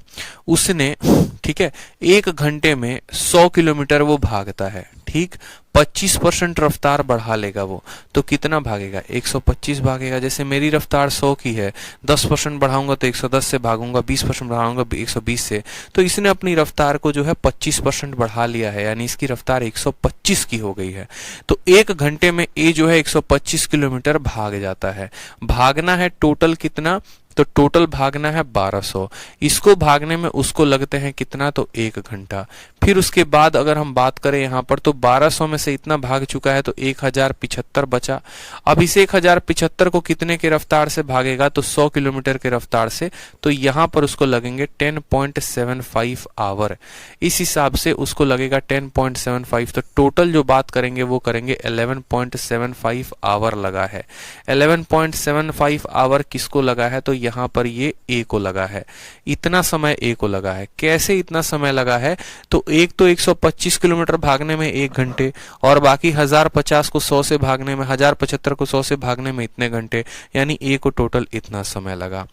उसने, ठीक है, 1 घंटे में 100 किलोमीटर वो भागता है। ठीक, 25% रफ्तार बढ़ा लेगा वो, तो कितना भागेगा? 125 भागेगा। जैसे मेरी रफ्तार 100 की है, 10% बढ़ाऊंगा तो 110 से भागूंगा, 20% बढ़ाऊंगा 120 से। तो इसने अपनी रफ्तार को जो है 25% बढ़ा लिया है, यानी इसकी रफ्तार 125 की हो गई है। तो 1 घंटे में ए जो है 125 किलोमीटर भाग जाता है। भागना है टोटल कितना? तो टोटल भागना है 1200। इसको भागने में उसको लगते हैं कितना? तो 1 घंटा। फिर उसके बाद अगर हम बात करें यहाँ पर, तो 1200 में से इतना भाग चुका है तो 1075 बचा। अब इस 1075 को कितने के रफ्तार से भागेगा? तो 100 किलोमीटर के रफ्तार से। तो यहाँ पर उसको लगेंगे 10.75 आवर। इस हिसाब से उसको लगेगा 10.75। तो टोटल जो बात करेंगे वो करेंगे 11.75 आवर लगा है। 11.75 आवर किसको लगा है? तो यहाँ पर ये ए को लगा है। इतना समय ए को लगा है। कैसे इतना समय लगा है? तो एक तो 125 किलोमीटर भागने में 1 घंटे और बाकी 1050 को 100 से भागने में, 1075 को 100 से भागने में इतने घंटे, यानी ए को टोटल इतना समय लगा।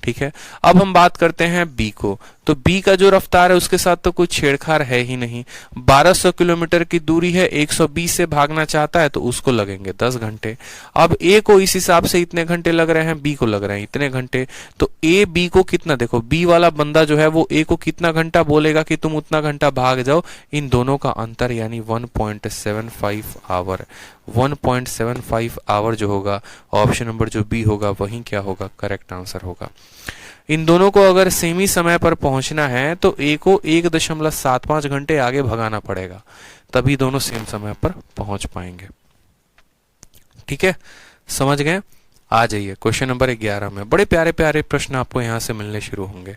ठीक है, अब हम बात करते हैं बी को। तो बी का जो रफ्तार है उसके साथ तो कोई छेड़छाड़ है ही नहीं। 1200 किलोमीटर की दूरी है, 120 से भागना चाहता है तो उसको लगेंगे 10 घंटे। अब ए को इस हिसाब से इतने घंटे लग रहे हैं, बी को लग रहे हैं इतने घंटे। तो ए बी को कितना, देखो बी वाला बंदा जो है वो ए को कितना घंटा बोलेगा कि तुम उतना घंटा भाग जाओ। इन दोनों का अंतर यानी 1.75 आवर। 1.75 आवर जो होगा, ऑप्शन नंबर जो बी होगा वही क्या होगा? करेक्ट आंसर होगा। इन दोनों को अगर सेम ही समय पर पहुंचना है तो ए को 1.75 घंटे आगे भगाना पड़ेगा, तभी दोनों सेम समय पर पहुंच पाएंगे। ठीक है, समझ गए? आ जाइए क्वेश्चन नंबर 11 में। बड़े प्यारे प्यारे प्रश्न आपको यहां से मिलने शुरू होंगे।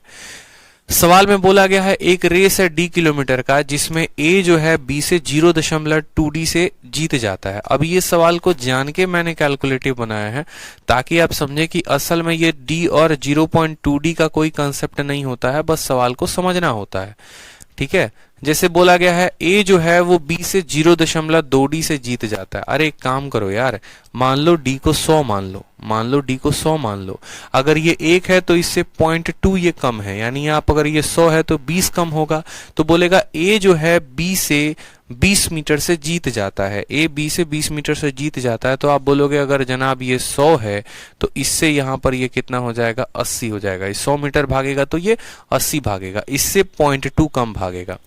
सवाल में बोला गया है एक रेस है डी किलोमीटर का जिसमें ए जो है बी से 0.2D से जीत जाता है। अब ये सवाल को जान के मैंने कैलकुलेटिव बनाया है ताकि आप समझे कि असल में ये डी और 0.2D का कोई कंसेप्ट नहीं होता है, बस सवाल को समझना होता है। ठीक है, जैसे बोला गया है ए जो है वो बी से 0.2D से जीत जाता है। अरे एक काम करो यार, मान लो डी को 100 मान लो, मान लो डी को 100 मान लो। अगर ये 1 है तो इससे 0.2 ये कम है, यानी आप अगर ये 100 है तो 20 कम होगा। तो बोलेगा ए जो है बी से 20 मीटर से जीत जाता है। ए बी से 20 मीटर से जीत जाता है। तो आप बोलोगे अगर जनाब ये 100 है तो इससे यहाँ पर ये कितना हो जाएगा? 80 हो जाएगा। 100 मीटर भागेगा तो ये 80 भागेगा, इससे 0.2 कम भागेगा।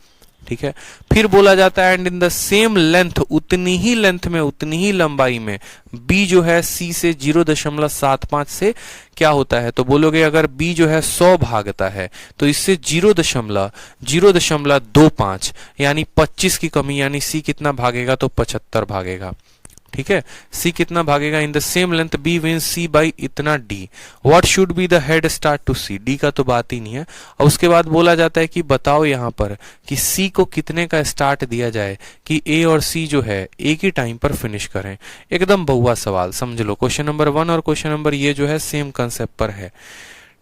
ठीक है, फिर बोला जाता है and in the same length, उतनी ही लेंथ में, उतनी ही लंबाई में बी जो है सी से 0.75 से क्या होता है? तो बोलोगे अगर बी जो है 100 भागता है तो इससे 0.25 यानी 25 की कमी, यानी सी कितना भागेगा? तो 75 भागेगा। ठीक है, सी कितना भागेगा? In the same length B wins C by इतना D. What should be the head start to C? D का तो बात ही नहीं है। और उसके बाद बोला जाता है कि बताओ यहाँ पर कि सी को कितने का स्टार्ट दिया जाए कि ए और सी जो है एक ही टाइम पर फिनिश करें। एकदम बहुआ सवाल, समझ लो। क्वेश्चन नंबर 1 और क्वेश्चन नंबर ये जो है सेम कंसेप्ट पर है।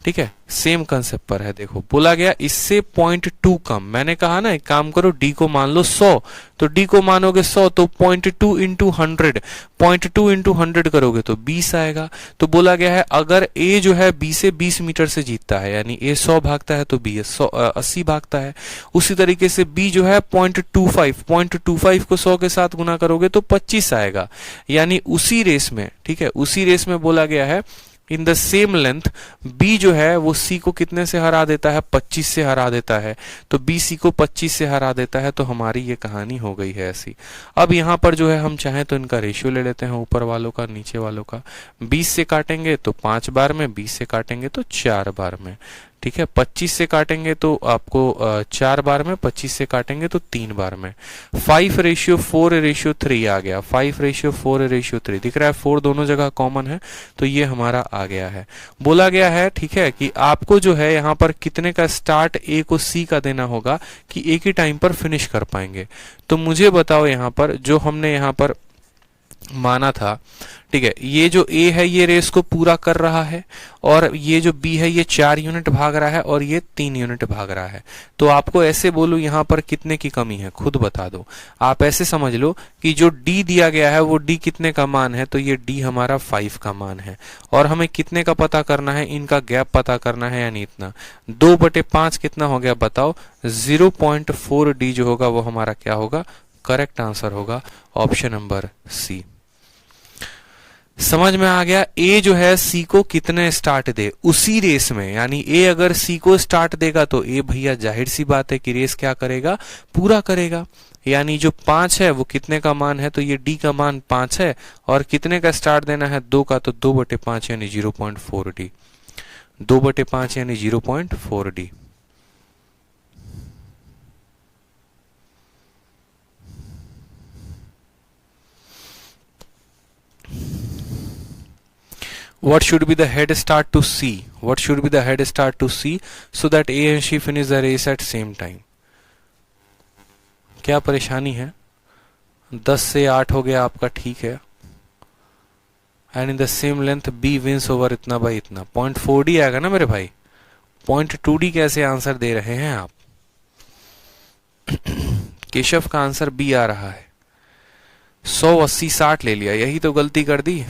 ठीक है, सेम कंसेप्ट पर है। देखो बोला गया इससे 0.2 कम। मैंने कहा ना एक काम करो, डी को मान लो 100, तो डी को मानोगे 100 तो 0.2 इंटू 100, 0.2 इंटू 100 करोगे तो 20 आएगा। तो बोला गया है अगर ए जो है बी से 20 मीटर से जीतता है, यानी ए 100 भागता है तो बी 80 भागता है। उसी तरीके से बी जो है 0.25 को 100 के साथ गुना करोगे तो 25 आएगा। यानी उसी रेस में, ठीक है, उसी रेस में बोला गया है इन द सेम लेंथ B जो है वो C को कितने से हरा देता है, 25 से हरा देता है। तो B C को 25 से हरा देता है, तो हमारी ये कहानी हो गई है ऐसी। अब यहाँ पर जो है हम चाहें तो इनका रेशियो ले लेते हैं, ऊपर वालों का नीचे वालों का। 20 से काटेंगे तो 5 बार में, 20 से काटेंगे तो 4 बार में, ठीक है। 25 से काटेंगे तो आपको 4 बार में, 25 से काटेंगे तो 3 बार में। 5:4:3 आ गया, 5:4:3 दिख रहा है, 4 दोनों जगह कॉमन है, तो ये हमारा आ गया है। बोला गया है, ठीक है, कि आपको जो है यहाँ पर कितने का स्टार्ट ए को सी का देना होगा कि एक ही टाइम पर फिनिश कर पाएंगे। तो मुझे बताओ यहाँ पर जो हमने यहाँ पर माना था, ठीक है, ये जो A है ये रेस को पूरा कर रहा है, और ये जो B है ये 4 यूनिट भाग रहा है, और ये 3 यूनिट भाग रहा है। तो आपको ऐसे बोलूं यहाँ पर कितने की कमी है, खुद बता दो। आप ऐसे समझ लो कि जो D दिया गया है वो D कितने का मान है, तो ये D हमारा 5 का मान है, और हमें कितने का पता करना है, इनका गैप पता करना है, यानी इतना 2/5 कितना हो गया बताओ, 0.4 D जो होगा वो हमारा क्या होगा, करेक्ट आंसर होगा ऑप्शन नंबर सी। समझ में आ गया। ए जो है सी को कितने स्टार्ट दे उसी रेस में, यानी ए अगर सी को स्टार्ट देगा तो ए भैया जाहिर सी बात है कि रेस क्या करेगा, पूरा करेगा। यानी जो 5 है वो कितने का मान है, तो ये डी का मान 5 है, और कितने का स्टार्ट देना है, 2 का, तो 2/5 यानी 0.4 डी, 2/5 यानी 0.4 D. What should be the head start to C? What should be the head start to C so that A and C finish the race at same time? क्या परेशानी है? 10 से 8 हो गया आपका, ठीक है। And in the same length B wins over इतना बाई इतना, 0.4D आएगा ना मेरे भाई। 0.2D कैसे आंसर दे रहे हैं आप? केशव का आंसर B आ रहा है। 180-60 ले लिया, यही तो गलती कर दी।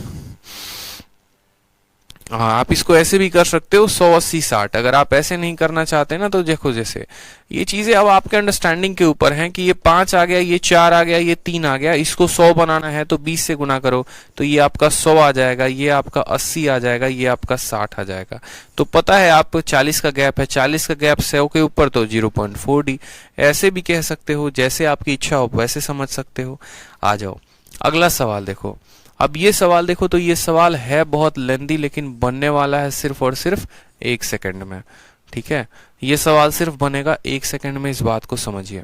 हाँ, आप इसको ऐसे भी कर सकते हो, 180-60। अगर आप ऐसे नहीं करना चाहते ना, तो देखो जैसे ये चीजें अब आपके अंडरस्टैंडिंग के ऊपर हैं कि ये 5 आ गया, ये 4 आ गया, ये 3 आ गया, इसको 100 बनाना है तो 20 से गुना करो, तो ये आपका 100 आ जाएगा, ये आपका 80 आ जाएगा, ये आपका 60 आ जाएगा। तो पता है आप 40 का गैप है, 40 का गैप 100 के ऊपर तो 0.4D। ऐसे भी कह सकते हो, जैसे आपकी इच्छा हो वैसे समझ सकते हो। आ जाओ अगला सवाल देखो। अब ये सवाल देखो, तो ये सवाल है बहुत लेंदी, लेकिन बनने वाला है सिर्फ और सिर्फ 1 सेकंड में, ठीक है। ये सवाल सिर्फ बनेगा 1 सेकंड में, इस बात को समझिए,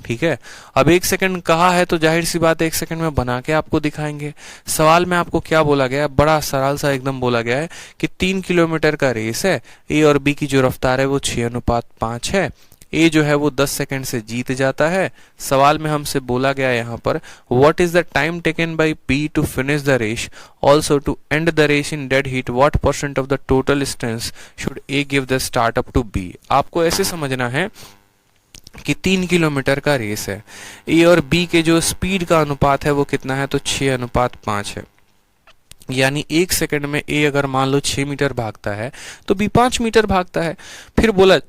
ठीक है। अब 1 सेकंड कहा है तो जाहिर सी बात है 1 सेकंड में बना के आपको दिखाएंगे। सवाल में आपको क्या बोला गया है, बड़ा सरल सा एकदम बोला गया है कि 3 किलोमीटर का रेस है, ए और बी की जो रफ्तार है वो 6:5 है। ए जो है वो 10 सेकंड से जीत जाता है। सवाल में हमसे बोला गया यहाँ पर what is the time taken by B to finish the race, also to end the race in dead heat, what % of the total distance should A give the start up to B. आपको ऐसे समझना है कि 3 kilometre का race है, ए और B के जो स्पीड का अनुपात है वो कितना है, तो 6:5 है। यानी 1 सेकंड में ए अगर मान लो 6 मीटर भागता है तो बी 5 मीटर भागता है। फिर बोला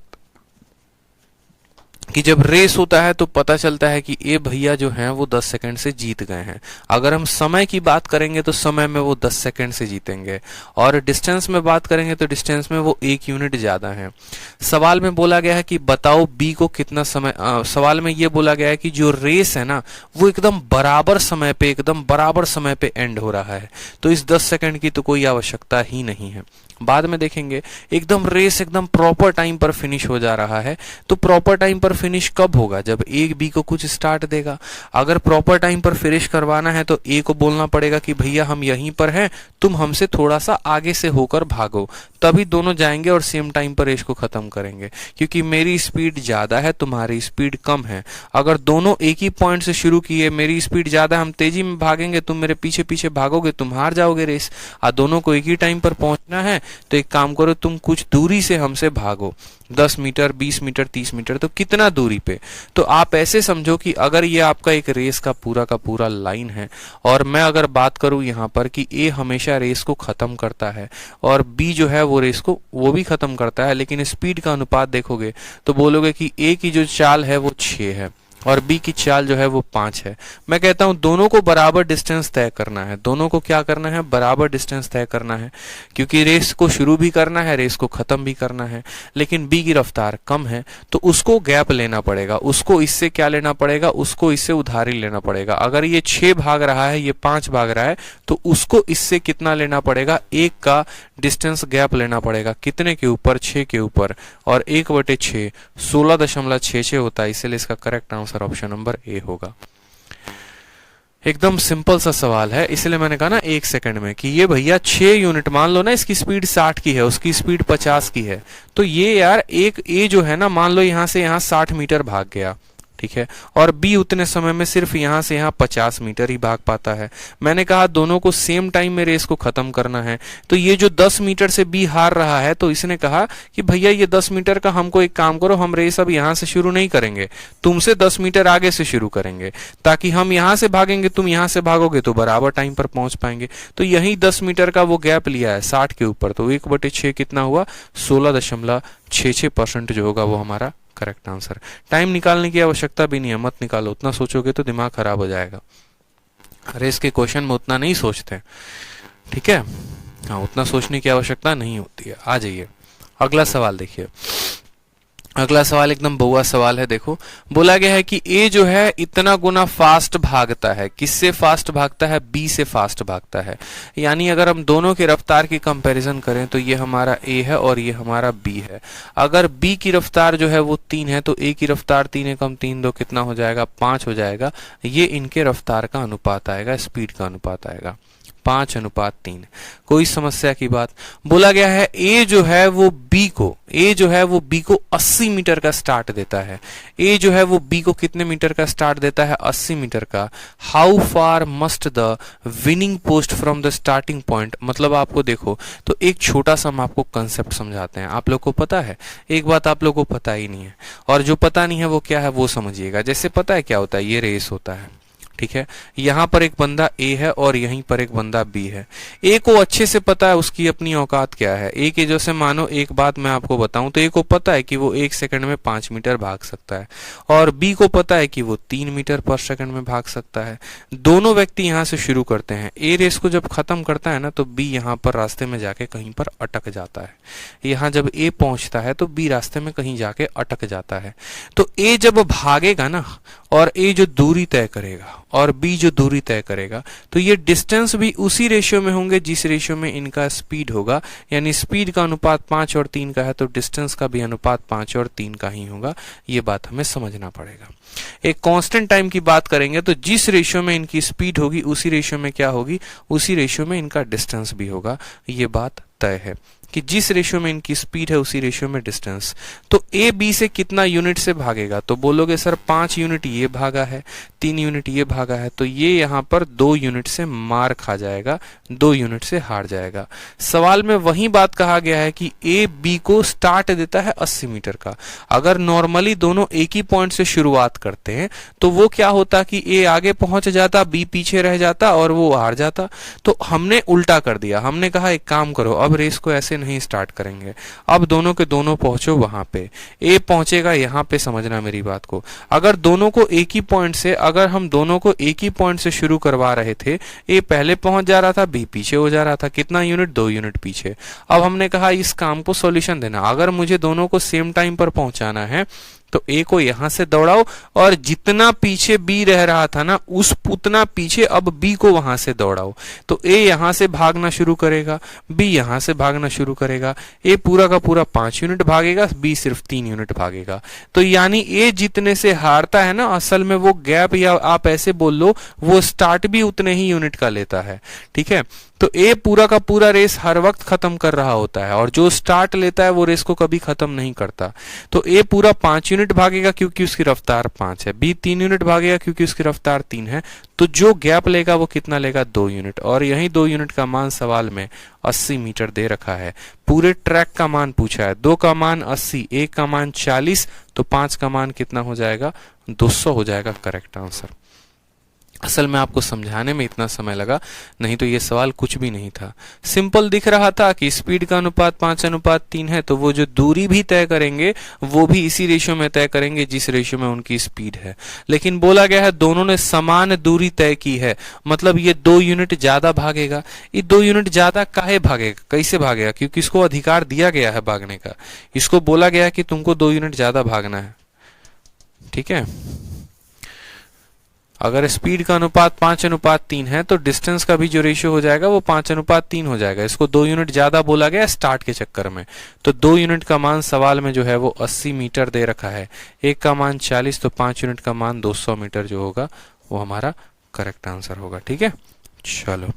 कि जब रेस होता है तो पता चलता है कि ए भैया जो हैं वो 10 सेकंड से जीत गए हैं। अगर हम समय की बात करेंगे तो समय में वो 10 सेकंड से जीतेंगे, और डिस्टेंस में बात करेंगे तो डिस्टेंस में वो 1 यूनिट ज्यादा है। सवाल में बोला गया है कि बताओ बी को कितना समय, सवाल में ये बोला गया है कि जो रेस है ना वो एकदम बराबर समय पे एंड हो रहा है, तो इस 10 सेकंड की तो कोई आवश्यकता ही नहीं है। बाद में देखेंगे एकदम रेस एकदम प्रॉपर टाइम पर फिनिश हो जा रहा है, तो प्रॉपर टाइम पर फिनिश कब होगा, जब ए बी को कुछ स्टार्ट देगा। अगर प्रॉपर टाइम पर फिनिश करवाना है तो ए को बोलना पड़ेगा कि भैया हम यहीं पर हैं, तुम हमसे थोड़ा सा आगे से होकर भागो, तभी दोनों जाएंगे और सेम टाइम पर रेस को खत्म करेंगे। क्योंकि मेरी स्पीड ज्यादा है, तुम्हारी स्पीड कम है। अगर दोनों एक ही पॉइंट से शुरू किए, मेरी स्पीड ज्यादा, हम तेजी में भागेंगे, तुम मेरे पीछे पीछे भागोगे, तुम हार जाओगे रेस। और दोनों को एक ही टाइम पर पहुंचना है, तो एक काम करो, तुम कुछ दूरी से हमसे भागो, 10 मीटर, 20 मीटर, 30 मीटर, तो कितना दूरी पे। तो आप ऐसे समझो कि अगर ये आपका एक रेस का पूरा लाइन है, और मैं अगर बात करूं यहाँ पर कि ए हमेशा रेस को खत्म करता है और बी जो है वो रेस को वो भी खत्म करता है, लेकिन स्पीड का अनुपात देखोगे तो बोलोगे कि ए की जो चाल है वो 6 है, और बी की चाल जो है वो 5 है। मैं कहता हूं दोनों को बराबर डिस्टेंस तय करना है, दोनों को क्या करना है, बराबर डिस्टेंस तय करना है, क्योंकि रेस को शुरू भी करना है, रेस को खत्म भी करना है। लेकिन बी की रफ्तार कम है तो उसको गैप लेना पड़ेगा, उसको इससे क्या लेना पड़ेगा, उसको इससे उधारी लेना पड़ेगा। अगर ये 6 भाग रहा है, ये 5 भाग रहा है, तो उसको इससे कितना लेना पड़ेगा, 1 का डिस्टेंस गैप लेना पड़ेगा। कितने के ऊपर, 6 के ऊपर, और 1/6 16.66 होता है, इसलिए इसका correct answer option number A होगा। एकदम सिंपल सा सवाल है, इसलिए मैंने कहा ना 1 सेकंड में कि ये भैया 6 यूनिट, मान लो ना इसकी स्पीड 60 की है, उसकी स्पीड 50 की है, तो ये यार एक ए जो है ना, मान लो यहां से यहां 60 मीटर भाग गया, ठीक है, और बी उतने समय में सिर्फ यहां से यहां 50 मीटर ही भाग पाता है। मैंने कहा दोनों को सेम टाइम में रेस को खत्म करना है, तो ये जो 10 मीटर से बी हार रहा है, तो इसने कहा कि भैया ये 10 मीटर का हमको एक काम करो, हम रेस अब यहां से शुरू नहीं करेंगे, तुमसे 10 मीटर आगे से शुरू करेंगे, ताकि हम यहां से भागेंगे, तुम यहां से भागोगे तो बराबर टाइम पर पहुंच पाएंगे। तो यही 10 मीटर का वो गैप लिया है 60 के ऊपर, तो 1/6 कितना हुआ, 16.66% जो होगा वो हमारा करेक्ट आंसर। टाइम निकालने की आवश्यकता भी नहीं है, मत निकालो, उतना सोचोगे तो दिमाग खराब हो जाएगा। रेस के क्वेश्चन में उतना नहीं सोचते, ठीक है, हाँ, उतना सोचने की आवश्यकता नहीं होती है। आ जाइए अगला सवाल देखिए। अगला सवाल एकदम बहुआ सवाल है। देखो बोला गया है कि ए जो है इतना गुना फास्ट भागता है, किससे फास्ट भागता है, बी से फास्ट भागता है। यानी अगर हम दोनों के रफ्तार की कंपैरिजन करें तो ये हमारा ए है और ये हमारा बी है। अगर बी की रफ्तार जो है वो 3 है तो ए की रफ्तार 3 है कम 3 2 कितना हो जाएगा, 5 हो जाएगा। ये इनके रफ्तार का अनुपात आएगा, स्पीड का अनुपात आएगा, 5:3। कोई समस्या की बात। बोला गया है ए जो है वो बी को 80 मीटर का स्टार्ट देता है। ए जो है वो बी को कितने मीटर का स्टार्ट देता है, 80 मीटर का। How far must the winning post from the starting point. मतलब आपको देखो तो एक छोटा सा हम आपको कंसेप्ट समझाते हैं। आप लोग को पता है, एक बात आप लोग को पता ही नहीं है, और जो पता नहीं है वो क्या है वो समझिएगा। जैसे पता है क्या होता है, ये रेस होता है, ठीक है, यहां पर एक बंदा ए है और यहीं पर एक बंदा बी है। ए को अच्छे से पता है उसकी अपनी औकात क्या है। ए के जैसे मानो एक बात मैं आपको बताऊं तो ए को पता है कि वो 1 सेकंड में 5 मीटर भाग सकता है, और बी को पता है कि वो 3 मीटर पर सेकंड में भाग सकता है। दोनों व्यक्ति यहां से शुरू करते हैं। ए रेस को जब खत्म करता है ना तो बी यहां पर रास्ते में जाके कहीं पर अटक जाता है। यहां जब ए पहुंचता है तो बी रास्ते में कहीं जाके अटक जाता है। तो ए जब भागेगा ना, और ए जो दूरी तय करेगा और बी जो दूरी तय करेगा, तो ये डिस्टेंस भी उसी रेशियो में होंगे जिस रेशियो में इनका स्पीड होगा। यानी स्पीड का अनुपात 5 और 3 का है तो डिस्टेंस का भी अनुपात 5 और 3 का ही होगा। ये बात हमें समझना पड़ेगा। एक कांस्टेंट टाइम की बात करेंगे तो जिस रेशियो में इनकी स्पीड होगी उसी रेशियो में क्या होगी, उसी रेशियो में इनका डिस्टेंस भी होगा। ये बात तय है कि जिस रेशियो में इनकी स्पीड है उसी रेशियो में डिस्टेंस। तो ए बी से कितना यूनिट से भागेगा, तो बोलोगे सर 5 यूनिट ये भागा है, 3 यूनिट ये भागा है, तो ये यहां पर 2 यूनिट से मार खा जाएगा, 2 यूनिट से हार जाएगा। सवाल में वही बात कहा गया है कि ए बी को स्टार्ट देता है 80 मीटर का। अगर नॉर्मली दोनों एक ही पॉइंट से शुरुआत करते हैं तो वो क्या होता कि ए आगे पहुंच जाता, बी पीछे रह जाता और वो हार जाता। तो हमने उल्टा कर दिया, हमने कहा एक काम करो, अब रेस को ऐसे नहीं स्टार्ट करेंगे, अब दोनों के दोनों पहुंचो वहां पे। ए पहुंचेगा यहां पे, समझना मेरी बात को। अगर दोनों को एक ही पॉइंट से, अगर हम दोनों को एक ही पॉइंट से शुरू करवा रहे थे, ए पहले पहुंच जा रहा था, बी पीछे हो जा रहा था, कितना यूनिट, 2 यूनिट पीछे। अब हमने कहा इस काम को सॉल्यूशन देना, अगर मुझे दोनों को सेम टाइम पर पहुंचाना है तो ए को यहां से दौड़ाओ, और जितना पीछे बी रह रहा था ना उतना पीछे अब बी को वहां से दौड़ाओ। तो ए यहां से भागना शुरू करेगा, बी यहां से भागना शुरू करेगा। ए पूरा का पूरा 5 यूनिट भागेगा, बी सिर्फ 3 यूनिट भागेगा। तो यानी ए जितने से हारता है ना, असल में वो गैप, या आप ऐसे बोल लो वो स्टार्ट भी उतने ही यूनिट का लेता है, ठीक है। तो ए पूरा का पूरा रेस हर वक्त खत्म कर रहा होता है, और जो स्टार्ट लेता है वो रेस को कभी खत्म नहीं करता। तो ए पूरा 5 यूनिट भागेगा क्योंकि उसकी रफ्तार 5 है, बी 3 यूनिट भागेगा क्योंकि उसकी रफ्तार 3 है। तो जो गैप लेगा वो कितना लेगा, 2 यूनिट। और यही 2 यूनिट का मान सवाल में 80 मीटर दे रखा है। पूरे ट्रैक का मान पूछा है, 2 का मान 80, 1 का मान 40, तो 5 का मान कितना हो जाएगा, 200 हो जाएगा करेक्ट आंसर। असल में आपको समझाने में इतना समय लगा, नहीं तो ये सवाल कुछ भी नहीं था। सिंपल दिख रहा था कि स्पीड का अनुपात 5:3 है, तो वो जो दूरी भी तय करेंगे वो भी इसी रेशियो में तय करेंगे जिस रेशियो में उनकी स्पीड है। लेकिन बोला गया है दोनों ने समान दूरी तय की है, मतलब ये 2 यूनिट ज्यादा भागेगा। ये 2 यूनिट ज्यादा काहे भागेगा, कैसे भागेगा? क्योंकि इसको अधिकार दिया गया है भागने का। इसको बोला गया है कि तुमको 2 यूनिट ज्यादा भागना है, ठीक है। अगर स्पीड का अनुपात 5:3 है तो डिस्टेंस का भी जो रेशियो हो जाएगा वो 5:3 हो जाएगा। इसको 2 यूनिट ज्यादा बोला गया स्टार्ट के चक्कर में, तो 2 यूनिट का मान सवाल में जो है वो 80 मीटर दे रखा है, एक का मान 40, तो 5 यूनिट का मान 200 मीटर जो होगा वो हमारा करेक्ट आंसर होगा, ठीक है। चलो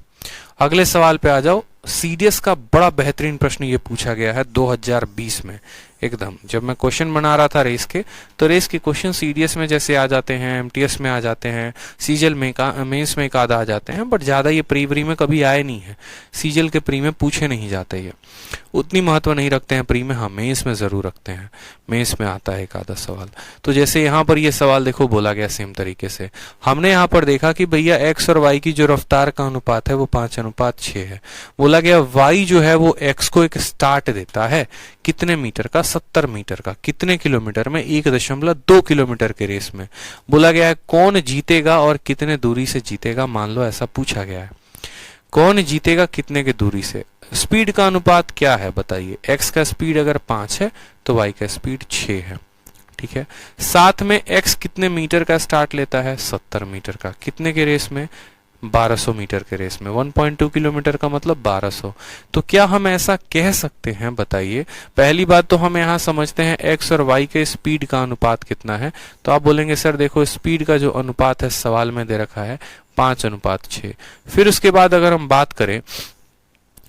अगले सवाल पे आ जाओ। सीडीएस का बड़ा बेहतरीन प्रश्न ये पूछा गया है 2020 में। एकदम जब मैं क्वेश्चन बना रहा था रेस के, तो रेस के क्वेश्चन सीडीएस में जैसे आ जाते हैं, एमटीएस में आ जाते हैं, सीजल में मेंस में एक आधा आ जाते हैं, बट ज्यादा ये प्री में कभी आए नहीं है। सीजल के प्री में पूछे नहीं जाते, ये उतनी महत्व नहीं रखते हैं प्री में। हाँ मेंस में जरूर रखते हैं, मेंस में आता है एक आधा सवाल। तो जैसे यहाँ पर ये सवाल देखो बोला गया सेम तरीके से, हमने यहाँ पर देखा कि भैया एक्स और वाई की जो रफ्तार का अनुपात है वो 5:6 है। बोला गया वाई जो है वो एक्स को एक स्टार्ट देता है कितने मीटर का, 70 मीटर का, कितने किलोमीटर में, 1.2 किलोमीटर के रेस में। बोला गया है कौन जीतेगा और कितने दूरी से जीतेगा, मान लो ऐसा पूछा गया है। कौन जीतेगा कितने की दूरी से, स्पीड का अनुपात क्या है बताइए। एक्स का स्पीड अगर 5 है तो वाई का स्पीड 6 है, ठीक है। साथ में एक्स कितने मीटर का स्टार्ट लेता है, 70 मीटर का, कितने के रेस में, 1200 मीटर के रेस में। 1.2 किलोमीटर का मतलब 1200। तो क्या हम ऐसा कह सकते हैं बताइए। पहली बात तो हम यहाँ समझते हैं एक्स और वाई के स्पीड का अनुपात कितना है, तो आप बोलेंगे सर देखो स्पीड का जो अनुपात है सवाल में दे रखा है 5:6। फिर उसके बाद अगर हम बात करें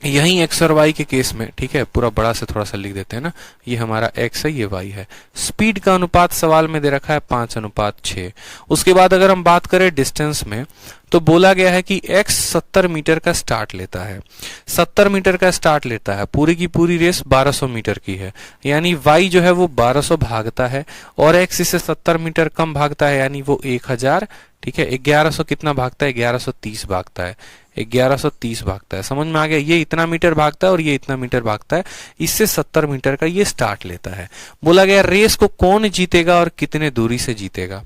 यही एक्स और वाई के केस में, ठीक है, पूरा बड़ा से थोड़ा सा लिख देते हैं ना, ये हमारा एक्स है ये वाई है, स्पीड का अनुपात सवाल में दे रखा है 5:6। उसके बाद अगर हम बात करें डिस्टेंस में, तो बोला गया है कि x 70 मीटर का स्टार्ट लेता है, 70 मीटर का स्टार्ट लेता है, पूरी की पूरी रेस 1200 मीटर की है, यानी y जो है वो 1200 भागता है और x इसे 70 मीटर कम भागता है, यानी वो 1000, ठीक है। 1100 कितना भागता है, 1130 भागता है, 1130 भागता है। समझ में आ गया, ये इतना मीटर भागता है और ये इतना मीटर भागता है, इससे 70 मीटर का ये स्टार्ट लेता है। बोला गया रेस को कौन जीतेगा और कितने दूरी से जीतेगा।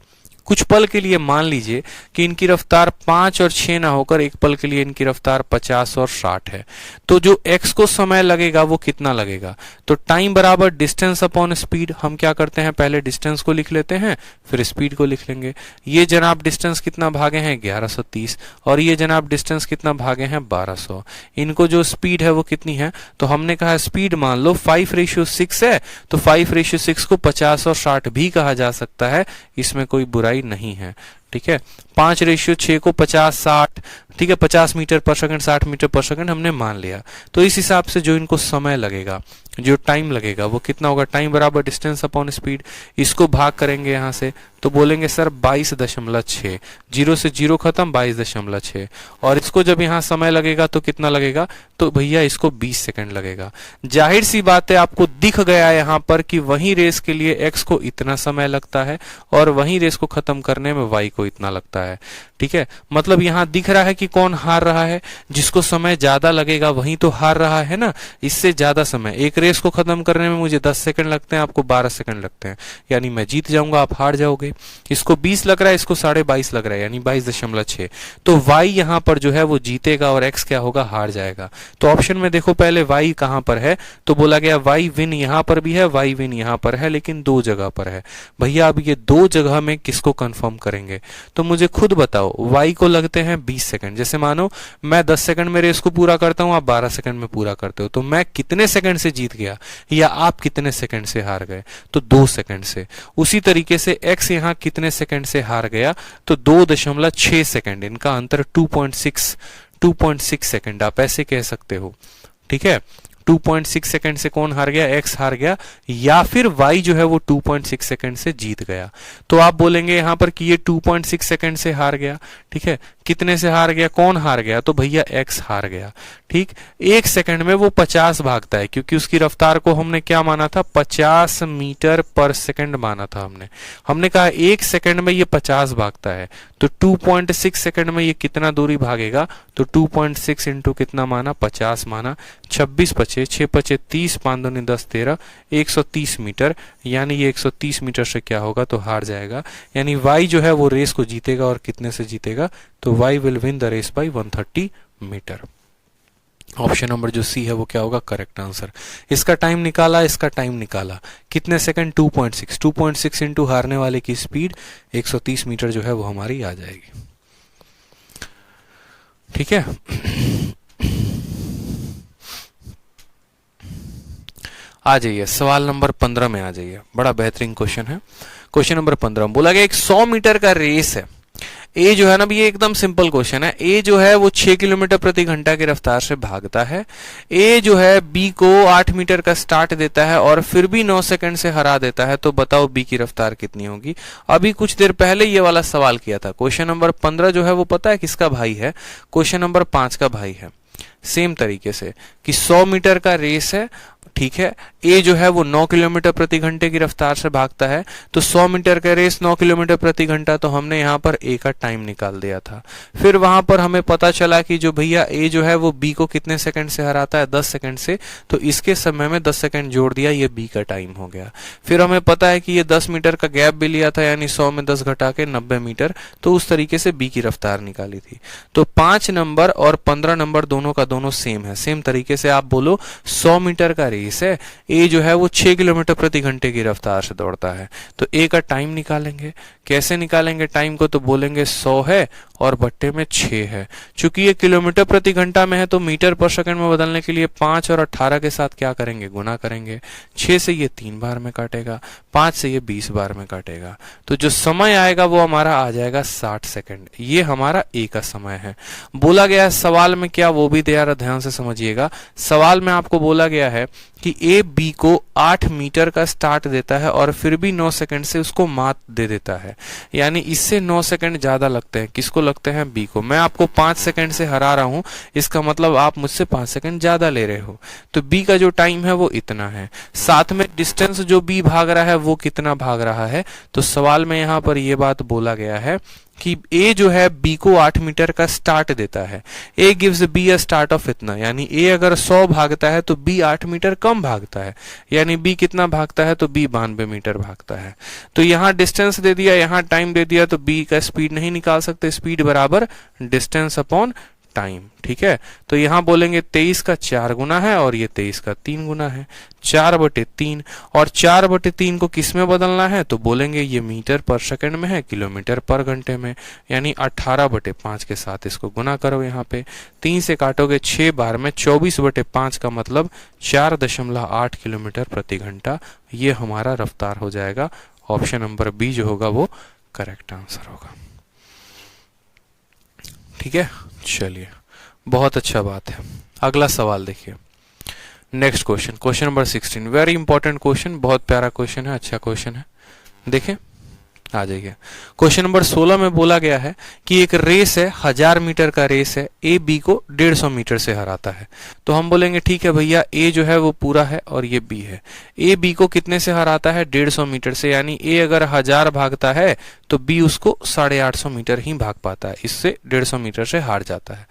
कुछ पल के लिए मान लीजिए कि इनकी रफ्तार 5 और 6 ना होकर एक पल के लिए इनकी रफ्तार 50 और 60 है, तो जो x को समय लगेगा वो कितना लगेगा। तो टाइम बराबर डिस्टेंस अपॉन स्पीड। हम क्या करते हैं, पहले डिस्टेंस को लिख लेते हैं फिर स्पीड को लिख लेंगे। ये जनाब डिस्टेंस कितना भागे हैं, 1130, और ये जनाब डिस्टेंस कितना भागे हैं, 1200। इनको जो स्पीड है वो कितनी है, तो हमने कहा स्पीड मान लो 5:6 है, तो 5:6 को 50 और 60 भी कहा जा सकता है, इसमें कोई बुराई नहीं है, ठीक है। 5:6 को 50-60, ठीक है, 50 मीटर पर सेकंड 60 मीटर पर सेकंड हमने मान लिया। तो इस हिसाब से जो इनको समय लगेगा, जो टाइम लगेगा वो कितना होगा, टाइम बराबर डिस्टेंस अपॉन स्पीड। इसको भाग करेंगे यहां से तो बोलेंगे सर 22.6, 0 से 0 खत्म, 22.6। और इसको जब यहां समय लगेगा तो कितना लगेगा, तो भैया इसको 20 सेकंड लगेगा। जाहिर सी बात है आपको दिख गया यहां पर कि वही रेस के लिए एक्स को इतना समय लगता है और वही रेस को खत्म करने में वाई को इतना लगता है, ठीक है। मतलब यहां दिख रहा है कि कौन हार रहा है, जिसको समय ज्यादा लगेगा वही तो हार रहा है ना। इससे ज्यादा समय, एक रेस को खत्म करने में मुझे 10 सेकंड लगते हैं, आपको 12 सेकंड लगते हैं, यानी मैं जीत जाऊंगा, आप हार जाओगे। इसको 20 लग रहा है, इसको 22.5 लग रहा है, यानी 22.6। तो y यहां पर जो है वो जीतेगा और x क्या होगा, हार जाएगा। तो ऑप्शन में देखो पहले y कहां पर है, तो बोला गया y विन यहां पर भी है, y विन यहां पर है, लेकिन 2 जगह पर है। भैया अब ये 2 जगह में किसको कंफर्म करेंगे, तो मुझे खुद बताओ। y को लगते हैं 20 सेकंड, जैसे मानो मैं 10 सेकंड में रेस को पूरा करता हूं, आप 12 सेकंड में पूरा करते हो, तो मैं कितने सेकंड से जीत गया या आप कितने सेकंड से हार गए, तो 2 सेकंड से। उसी तरीके से x यहां कितने सेकंड से हार गया, तो 2.6 सेकंड, इनका अंतर 2.6 सेकंड आप ऐसे कह सकते हो, ठीक है। 2.6 सेकंड से कौन हार गया, x हार गया, या फिर y जो है वो 2.6 सेकंड से जीत गया। तो आप बोलेंगे यहां पर कि ये 2.6 सेकंड से हार गया, ठीक है। कितने से हार गया, कौन हार गया, तो भैया x हार गया, ठीक। 1 सेकंड में वो 50 भागता है, क्योंकि उसकी रफ्तार को हमने क्या माना था, 50 मीटर पर सेकंड माना था हमने कहा 1 सेकंड में ये 50 भागता है, तो तो 2.6 सेकंड में ये कितना दूरी भागेगा, तो 2.6 इंटू कितना माना, 50 माना, 26 पचे 6 पचे 30, 5 दूनी 10 13, 130 मीटर। यानी ये 130 मीटर से क्या होगा, तो हार जाएगा। यानी y जो है वो रेस को जीतेगा, और कितने से जीतेगा, तो y will win the race by 130 metre. Option number जो सी है वो क्या होगा, करेक्ट आंसर। इसका टाइम निकाला, इसका टाइम निकाला, कितने सेकंड, 2.6 इंटू हारने वाले की स्पीड 130 मीटर जो है वो हमारी आ जाएगी। ठीक है। आ जाइए सवाल नंबर 15 में आ जाइए, बड़ा बेहतरीन क्वेश्चन है। क्वेश्चन नंबर 15 बोला गया एक 100 मीटर का रेस है। ए जो है ना, ये एकदम सिंपल क्वेश्चन है। ए जो है वो 6 किलोमीटर प्रति घंटा की रफ्तार से भागता है। ए जो है बी को 8 मीटर का स्टार्ट देता है और फिर भी 9 सेकंड से हरा देता है। तो बताओ बी की रफ्तार कितनी होगी। अभी कुछ देर पहले ये वाला सवाल किया था। क्वेश्चन नंबर 15 जो है वो पता है किसका भाई है, क्वेश्चन नंबर 5 का भाई है। सेम तरीके से कि 100 मीटर का रेस है, ठीक है। ए जो है वो 9 किलोमीटर प्रति घंटे की रफ्तार से भागता है। तो 100 मीटर का रेस 9 किलोमीटर प्रति घंटा, तो हमने यहाँ पर ए का टाइम निकाल दिया था। फिर वहां पर हमें पता चला कि जो भैया ए जो है वो बी को कितने सेकंड से हराता है, 10 सेकंड से। तो इसके समय में 10 सेकंड जोड़ दिया, ये बी का टाइम हो गया। फिर हमें पता है कि ये 10 मीटर का गैप भी लिया था, यानी 100 में 10 घटा के 90 मीटर। तो उस तरीके से बी की रफ्तार निकाली थी। तो 5 नंबर और 15 नंबर दोनों का दोनों सेम है। सेम तरीके से आप बोलो 100 मीटर का रेस है, ए जो है वो 6 किलोमीटर प्रति घंटे की रफ्तार से दौड़ता है। तो ए का टाइम निकालेंगे। कैसे निकालेंगे टाइम को, तो बोलेंगे 100 है और बट्टे में 6 है। चूंकि ये किलोमीटर प्रति घंटा में है तो मीटर पर सेकंड में बदलने के लिए 5 और 18 के साथ क्या करेंगे, गुना करेंगे। 6 से ये 3 बार में काटेगा, 5 से ये 20 बार में काटेगा। तो जो समय आएगा वो हमारा आ जाएगा 60 सेकंड। ये हमारा ए का समय है। बोला गया है सवाल में क्या, वो भी ध्यान से समझिएगा। सवाल में आपको बोला गया है कि ए बी को 8 मीटर का स्टार्ट देता है और फिर भी 9 सेकंड से उसको मात दे देता है। यानी इससे 9 सेकंड ज्यादा लगते हैं। किसको लगते हैं, बी को। मैं आपको 5 सेकंड से हरा रहा हूं, इसका मतलब आप मुझसे 5 सेकंड ज्यादा ले रहे हो। तो बी का जो टाइम है वो इतना है। साथ में डिस्टेंस जो बी भाग रहा है वो कितना भाग रहा है। तो सवाल में यहां पर यह बात बोला गया है कि ए जो है बी को 8 मीटर का स्टार्ट देता है। A gives be a start of इतना, यानी ए अगर 100 भागता है तो बी 8 मीटर कम भागता है। यानी बी कितना भागता है, तो बी 92 मीटर भागता है। तो यहां डिस्टेंस दे दिया, यहां टाइम दे दिया, तो बी का स्पीड नहीं निकाल सकते। स्पीड बराबर डिस्टेंस अपॉन टाइम। ठीक है। तो यहां बोलेंगे 23 का 4 गुना है और ये 23 का 3 गुना है, 4/3। और 4/3 को किस में बदलना है, तो बोलेंगे ये मीटर पर सेकंड में है, किलोमीटर पर घंटे में। यानी 18/5 के साथ इसको गुना करो। यहाँ पे 3 से काटोगे 6 बार में, 24/5 का मतलब 4.8 किलोमीटर प्रति घंटा। ये हमारा रफ्तार हो जाएगा। ऑप्शन नंबर बी जो होगा वो करेक्ट आंसर होगा। ठीक है, चलिए बहुत अच्छा बात है। अगला सवाल देखिए, next question, question number 16। Very important question, बहुत प्यारा क्वेश्चन है, अच्छा क्वेश्चन है। देखें, आ जाइए। क्वेश्चन नंबर 16 में बोला गया है कि एक रेस है, 1000 मीटर का रेस है। ए बी को 150 मीटर से हराता है। तो हम बोलेंगे ठीक है भैया, ए जो है वो पूरा है और ये बी है। ए बी को कितने से हराता है, 150 मीटर से। यानी ए अगर 1000 भागता है तो बी उसको 850 मीटर ही भाग पाता है, इससे 150 मीटर से हार जाता है।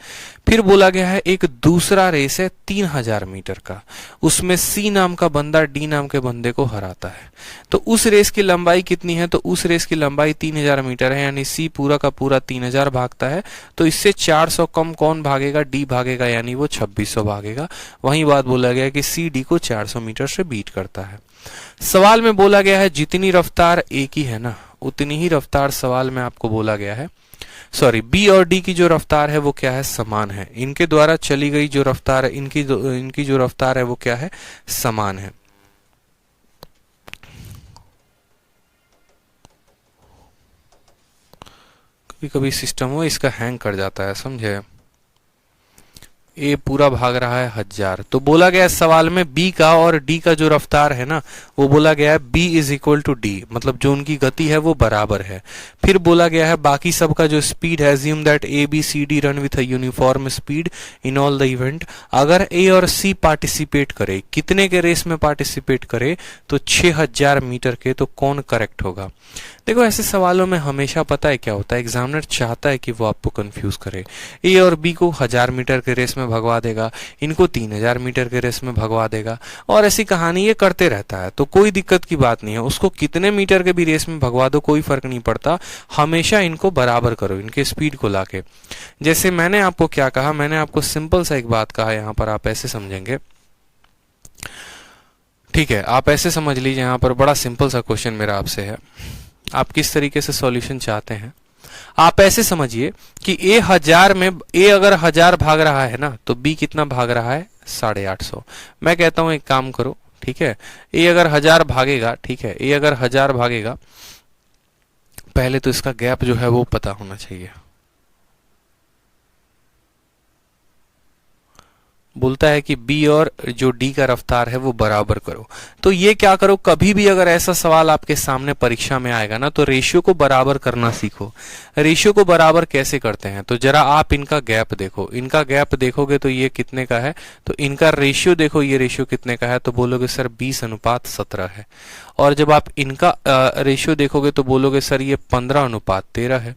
फिर बोला गया है एक दूसरा रेस है 3000 मीटर का, उसमें सी नाम का बंदा डी नाम के बंदे को हराता है। तो उस रेस की लंबाई कितनी है, तो उस रेस की लंबाई 3000 मीटर है। यानी सी पूरा का पूरा 3000 भागता है। तो इससे 400 कम कौन भागेगा, डी भागेगा, यानी वो 2600 भागेगा। वही बात बोला गया कि सी डी को 400 मीटर से बीट करता है। सवाल में बोला गया है जितनी रफ्तार ए की है ना, उतनी ही रफ्तार सवाल में आपको बोला गया है। सॉरी, बी और डी की जो रफ्तार है वो क्या है, समान है। इनके द्वारा चली गई जो रफ्तार है, इनकी जो रफ्तार है वो क्या है, समान है। कभी कभी सिस्टम वो इसका हैंग कर जाता है, समझे। ए पूरा भाग रहा है 1000। तो बोला गया इस सवाल में बी का और डी का जो रफ्तार है ना, वो बोला गया है B is equal to D, मतलब जो उनकी गति है वो बराबर है। फिर बोला गया है बाकी सब का जो स्पीड है, assume that A B C D run with a uniform speed in all the event. अगर ए और सी पार्टिसिपेट करे, कितने के रेस में पार्टिसिपेट करे, तो 6000 मीटर के, तो कौन करेक्ट होगा। देखो ऐसे सवालों में हमेशा पता है क्या होता है, एग्जामिनर चाहता है कि वो आपको कंफ्यूज करे। ए और बी को 1000 मीटर के रेस में भगवा देगा, इनको 3000 मीटर के रेस में भगवा देगा, और ऐसी कहानी ये करते रहता है। तो कोई दिक्कत की बात नहीं है, उसको कितने मीटर के भी रेस में भगवा दो, कोई फर्क नहीं पड़ता। हमेशा इनको बराबर करो, इनके स्पीड को लाके। जैसे मैंने आपको क्या कहा, मैंने आपको सिंपल सा एक बात कहा, यहां पर आप ऐसे समझेंगे, ठीक है। आप ऐसे समझ लीजिए, यहां पर बड़ा सिंपल सा क्वेश्चन मेरा आपसे है, आप किस तरीके से सॉल्यूशन चाहते हैं। आप ऐसे समझिए कि ए 1000 में, ए अगर 1000 भाग रहा है ना, तो बी कितना भाग रहा है, 850। मैं कहता हूं एक काम करो, ठीक है, ए अगर 1000 भागेगा, ठीक है, ए अगर 1000 भागेगा, पहले तो इसका गैप जो है वो पता होना चाहिए। बोलता है कि बी और जो डी का रफ्तार है वो बराबर करो। तो ये क्या करो, कभी भी अगर ऐसा सवाल आपके सामने परीक्षा में आएगा ना, तो रेशियो को बराबर करना सीखो। रेशियो को बराबर कैसे करते हैं, तो जरा आप इनका गैप देखो, इनका गैप देखोगे तो ये कितने का है, तो इनका रेशियो देखो, ये रेशियो कितने का है, तो बोलोगे सर 20:17 है। और जब आप इनका रेशियो देखोगे तो बोलोगे सर ये 15:13 है।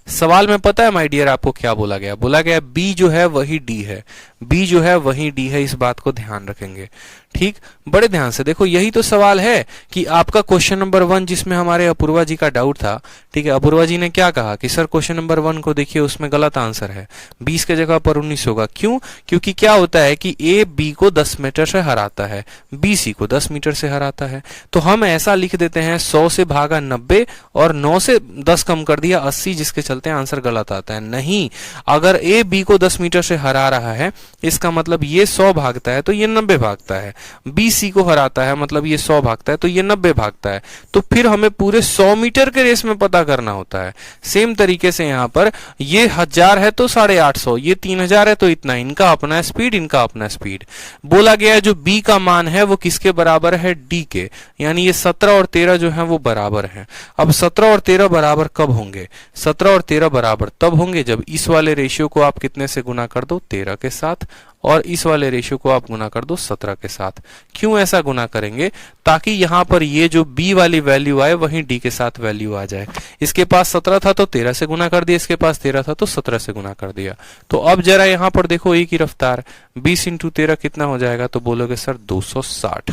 सवाल में पता है माय डियर आपको क्या बोला गया, बोला गया बी जो है वही डी है, बी जो है वही डी है, इस बात को ध्यान रखेंगे। ठीक, बड़े ध्यान से देखो, यही तो सवाल है कि आपका क्वेश्चन नंबर 1 जिसमें हमारे अपूर्वा जी का डाउट था, ठीक है, अपूर्वा जी ने क्या कहा कि सर क्वेश्चन नंबर 1 को देखिए, उसमें गलत आंसर है, 20 के जगह पर 19 होगा। क्यों? क्योंकि क्या होता है कि ए बी को 10 मीटर से हराता है, बी सी को 10 मीटर से हराता है। तो हम ऐसा लिख देते हैं 100 से भागा 90 और 9 से 10 कम कर दिया 80, जिसके चलते आंसर गलत आता है। नहीं, अगर ए बी को 10 मीटर से हरा रहा है, इसका मतलब ये 100 भागता है तो ये 90 भागता है, बी सी को हराता है मतलब ये 100 भागता है तो ये 90 भागता है। तो फिर हमें पूरे 100 मीटर के रेस में पता करना होता है। सेम तरीके से यहाँ पर ये 1000 है तो 850, ये 3000 है तो इतना, इनका अपना स्पीड, इनका अपना स्पीड। बोला गया जो बी का मान है वो किसके बराबर है, डी के, यानी ये 17 और 13 जो है वो बराबर है। अब 17 और 13 बराबर कब होंगे, 17 और 13 बराबर तब होंगे जब इस वाले रेशियो को आप कितने से गुना कर दो, 13 के साथ, और इस वाले रेशियो को आप गुना कर दो 17 के साथ। क्यों ऐसा गुना करेंगे, ताकि यहां पर ये जो b वाली वैल्यू आए वहीं d के साथ वैल्यू आ जाए। इसके पास 17 था तो 13 से गुना कर दिया, इसके पास 13 था तो 17 से गुना कर दिया। तो अब जरा यहां पर देखो ए की रफ्तार 20 × 13 कितना हो जाएगा, तो बोलोगे सर 260।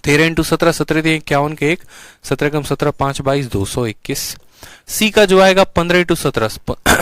13 × 17, 17 × 51 के 1, 17 × 17 5 22 221। सी का जो आएगा 15 × 17,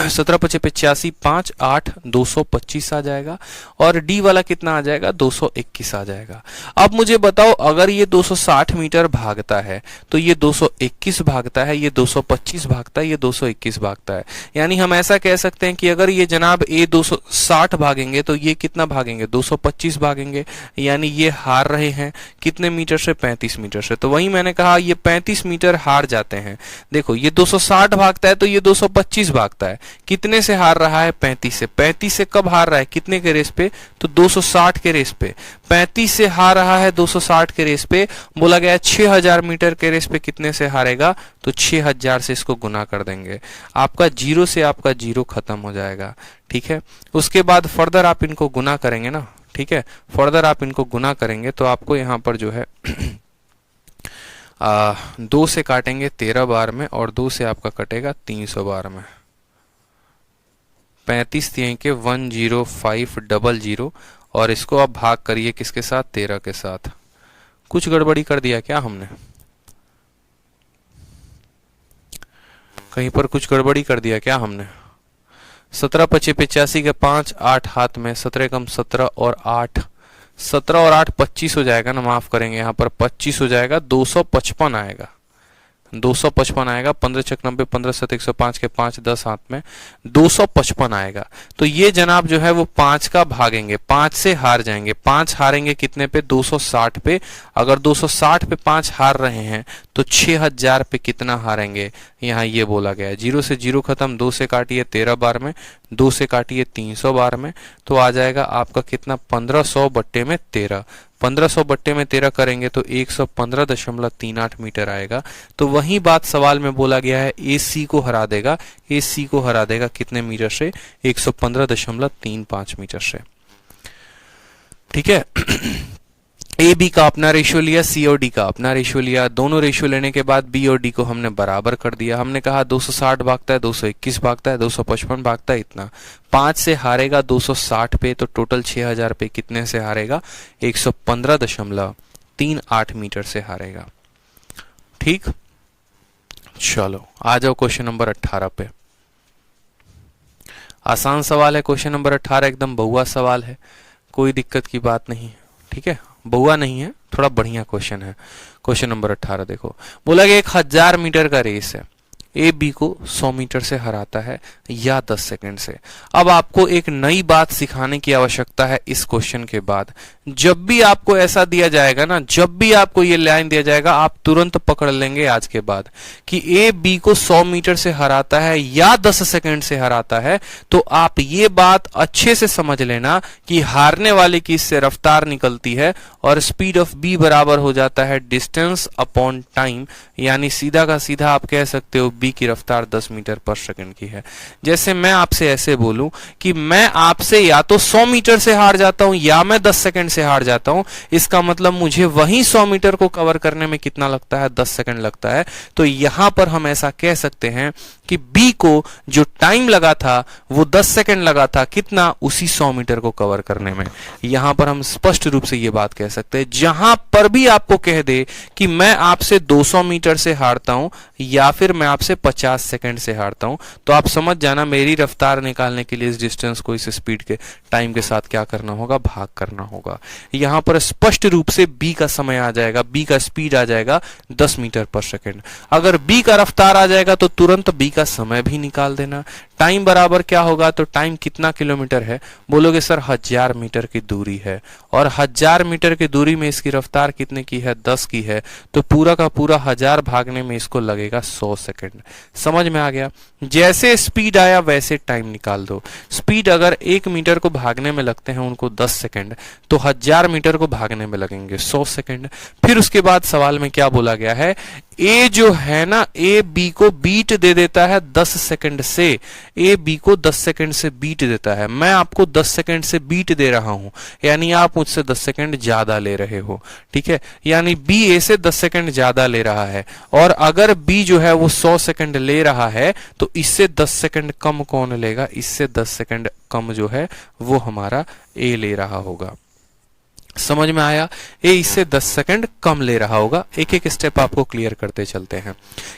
17 × 5 85, 5 8 225 आ जाएगा। और डी वाला कितना आ जाएगा, 221 आ जाएगा। अब मुझे बताओ, अगर ये 260 मीटर भागता है तो ये 221 भागता है, ये 225 भागता है, ये 221 भागता है। यानी हम ऐसा कह सकते हैं कि अगर ये जनाब ए 260 भागेंगे तो ये कितना भागेंगे, 225 भागेंगे। यानी ये हार रहे हैं कितने मीटर से, 35 मीटर से। तो वही मैंने कहा ये 35 मीटर हार जाते हैं। देखो ये 260 भागता है तो ये 225 भागता है, कितने से हार रहा है, 35 से। 35 से कब हार रहा है, कितने के रेस पे, तो 260 के रेस पे। 35 से हार रहा है 260 के रेस पे। बोला गया 6000 मीटर के रेस पे कितने से हारेगा, तो 6000 से इसको गुना कर देंगे। आपका 0 से आपका 0 खत्म हो जाएगा। ठीक है, उसके बाद फर्दर आप इनको गुना करेंगे ना, ठीक है, फर्दर आप इनको गुना करेंगे तो आपको यहाँ पर जो है 2 से काटेंगे 13 बार में और 2 से आपका कटेगा 300 बार में। 35 3 के 10500 और इसको आप भाग करिए किसके साथ, 13 के साथ। कुछ गड़बड़ी कर दिया क्या हमने, कहीं पर कुछ गड़बड़ी कर दिया क्या हमने। 17 × 5 85 के 5 8 हाथ में, 17 × 17 और 8, 17 और 8 25 हो जाएगा ना, माफ करेंगे यहाँ पर 25 हो जाएगा, 255 आएगा। 255 आएगा। 15 छक 90, 15 7 105 के 5 10 हाथ में 255 आएगा। तो ये जनाब जो है वो 5 का भागेंगे, 5 से हार जाएंगे। 5 हारेंगे कितने पे? 260 पे। अगर 260 पे 5 हार रहे हैं तो 6000 पे कितना हारेंगे? यहाँ ये बोला गया है। 0 से 0 खत्म, 2 से काटिए 13 बार में, 2 से काटिए 300 बार में, तो आ जाएगा आपका कितना? 1500 बट्टे में 13। 1500 बट्टे में 13 करेंगे तो 115.38 मीटर आएगा। तो वही बात सवाल में बोला गया है, AC को हरा देगा। AC को हरा देगा कितने मीटर से? 115.35 मीटर से। ठीक है। ए बी का अपना रेशियो लिया, सी और डी का अपना रेशियो लिया। दोनों रेशियो लेने के बाद बी और डी को हमने बराबर कर दिया। हमने कहा 260 भागता है, 221 भागता है, 255 भागता है, इतना। 5 से हारेगा 260 पे, तो टोटल 6000 पे कितने से हारेगा? 115.38 मीटर से हारेगा। ठीक, चलो आ जाओ क्वेश्चन नंबर 18 पे। आसान सवाल है क्वेश्चन नंबर 18, एकदम बहुआ सवाल है, कोई दिक्कत की बात नहीं है। ठीक है, बहुआ नहीं है, थोड़ा बढ़िया क्वेश्चन है। क्वेश्चन नंबर 18 देखो, बोला कि 1000 मीटर का रेस है, ए बी को 100 मीटर से हराता है या 10 सेकंड से। अब आपको एक नई बात सिखाने की आवश्यकता है इस क्वेश्चन के बाद। जब भी आपको ऐसा दिया जाएगा ना, जब भी आपको ये लाइन दिया जाएगा, आप तुरंत पकड़ लेंगे आज के बाद कि ए बी को 100 मीटर से हराता है या 10 सेकंड से हराता है, तो आप ये बात अच्छे से समझ लेना कि हारने वाले की इससे रफ्तार निकलती है और स्पीड ऑफ बी बराबर हो जाता है डिस्टेंस अपॉन टाइम, यानी सीधा का सीधा आप कह सकते हो बी की रफ्तार 10 मीटर पर सेकंड की है। जैसे मैं आपसे ऐसे बोलूं कि मैं आपसे या तो 100 मीटर से हार जाता हूं या मैं 10 सेकंड से हार जाता हूं, इसका मतलब मुझे वही 100 मीटर को कवर करने में कितना लगता है? 10 सेकंड लगता है। तो यहां पर हम ऐसा कह सकते हैं कि बी को जो टाइम लगा था वो 10 सेकंड लगा था, कितना? उसी 100 मीटर को कवर करने में। यहां पर हम स्पष्ट रूप से ये बात कह सकते हैं। जहां पर भी आपको कह दे कि मैं आपसे 200 मीटर से हारता हूं या फिर मैं आपसे 50 सेकंड से हारता हूं, तो आप समझ जाना मेरी रफ्तार निकालने के लिए इस डिस्टेंस को इस स्पीड के टाइम के साथ क्या करना होगा? भाग करना होगा। यहां पर स्पष्ट रूप से बी का समय आ जाएगा, बी का स्पीड आ जाएगा 10 मीटर पर सेकंड। अगर बी का रफ्तार आ जाएगा तो तुरंत बी का समय भी निकाल देना। टाइम बराबर क्या होगा? तो टाइम कितना किलोमीटर है? बोलोगे सर 1000 मीटर की दूरी है, और 1000 मीटर की दूरी में इसकी रफ्तार कितने की है? 10 की है, तो पूरा का पूरा 1000 भागने में इसको लगेगा 100 सेकंड। समझ में आ गया? जैसे स्पीड आया वैसे टाइम निकाल दो। स्पीड अगर 1 मीटर को भागने में लगते हैं उनको 10 सेकंड, तो 1000 मीटर को भागने में लगेंगे 100 सेकंड। फिर उसके बाद सवाल में क्या बोला गया है? ए जो है ना, ए बी को बीट दे देता है 10 सेकंड से। ए बी को 10 सेकंड से बीट देता है। मैं आपको 10 सेकंड से बीट दे रहा हूं, यानी आप मुझसे 10 सेकंड ज्यादा ले रहे हो। ठीक है, यानी बी ए से 10 सेकंड ज्यादा ले रहा है, और अगर बी जो है वो 100 सेकंड ले रहा है तो इससे 10 सेकंड कम कौन लेगा? इससे 10 सेकंड कम जो है वो हमारा ए ले रहा होगा। समझ में आया? ए इससे 10 सेकंड कम ले रहा होगा। एक एक स्टेप आपको क्लियर करते चलते हैं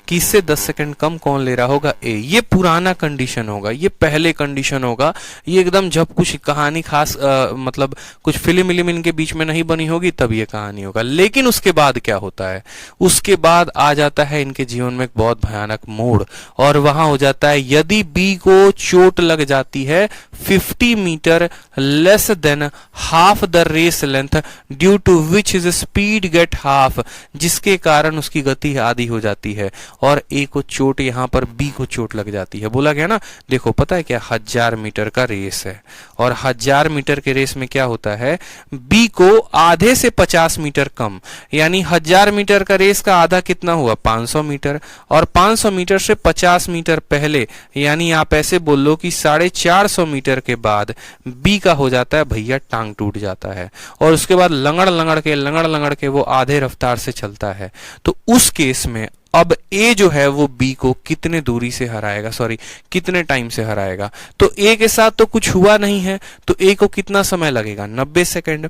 कि इससे 10 सेकंड कम कौन ले रहा होगा? ए। ये पुराना कंडीशन होगा, ये पहले कंडीशन होगा, ये एकदम जब कुछ कहानी खास मतलब कुछ फिल्म इनके बीच में नहीं बनी होगी तब ये कहानी होगा। लेकिन उसके बाद क्या होता है? उसके बाद आ जाता है इनके जीवन में एक बहुत भयानक मोड़, और वहां हो जाता है यदि बी को चोट लग जाती है 50 metre less than half the race length due to which is speed get half, जिसके कारण उसकी गति आधी हो जाती है, और ए को चोट यहां पर बी को चोट लग जाती है। बोला गया ना, देखो पता है क्या? 1000 मीटर का रेस है, और 1000 मीटर के रेस में क्या होता है? बी को आधे से 50 मीटर कम, यानी 1000 मीटर का रेस का आधा कितना हुआ? 500 मीटर, और 500 मीटर से 50 मीटर पहले, यानी आप ऐसे बोल लो कि 450 मीटर के बाद बी का हो जाता है भैया टांग टूट जाता है, और उसके बाद लंगड़ लंगड़ के वो आधे रफ्तार से चलता है। तो उस केस में अब ए जो है वो बी को कितने दूरी से हराएगा, सॉरी कितने टाइम से हराएगा? तो ए के साथ तो कुछ हुआ नहीं है, तो ए को कितना समय लगेगा? 90 सेकंड।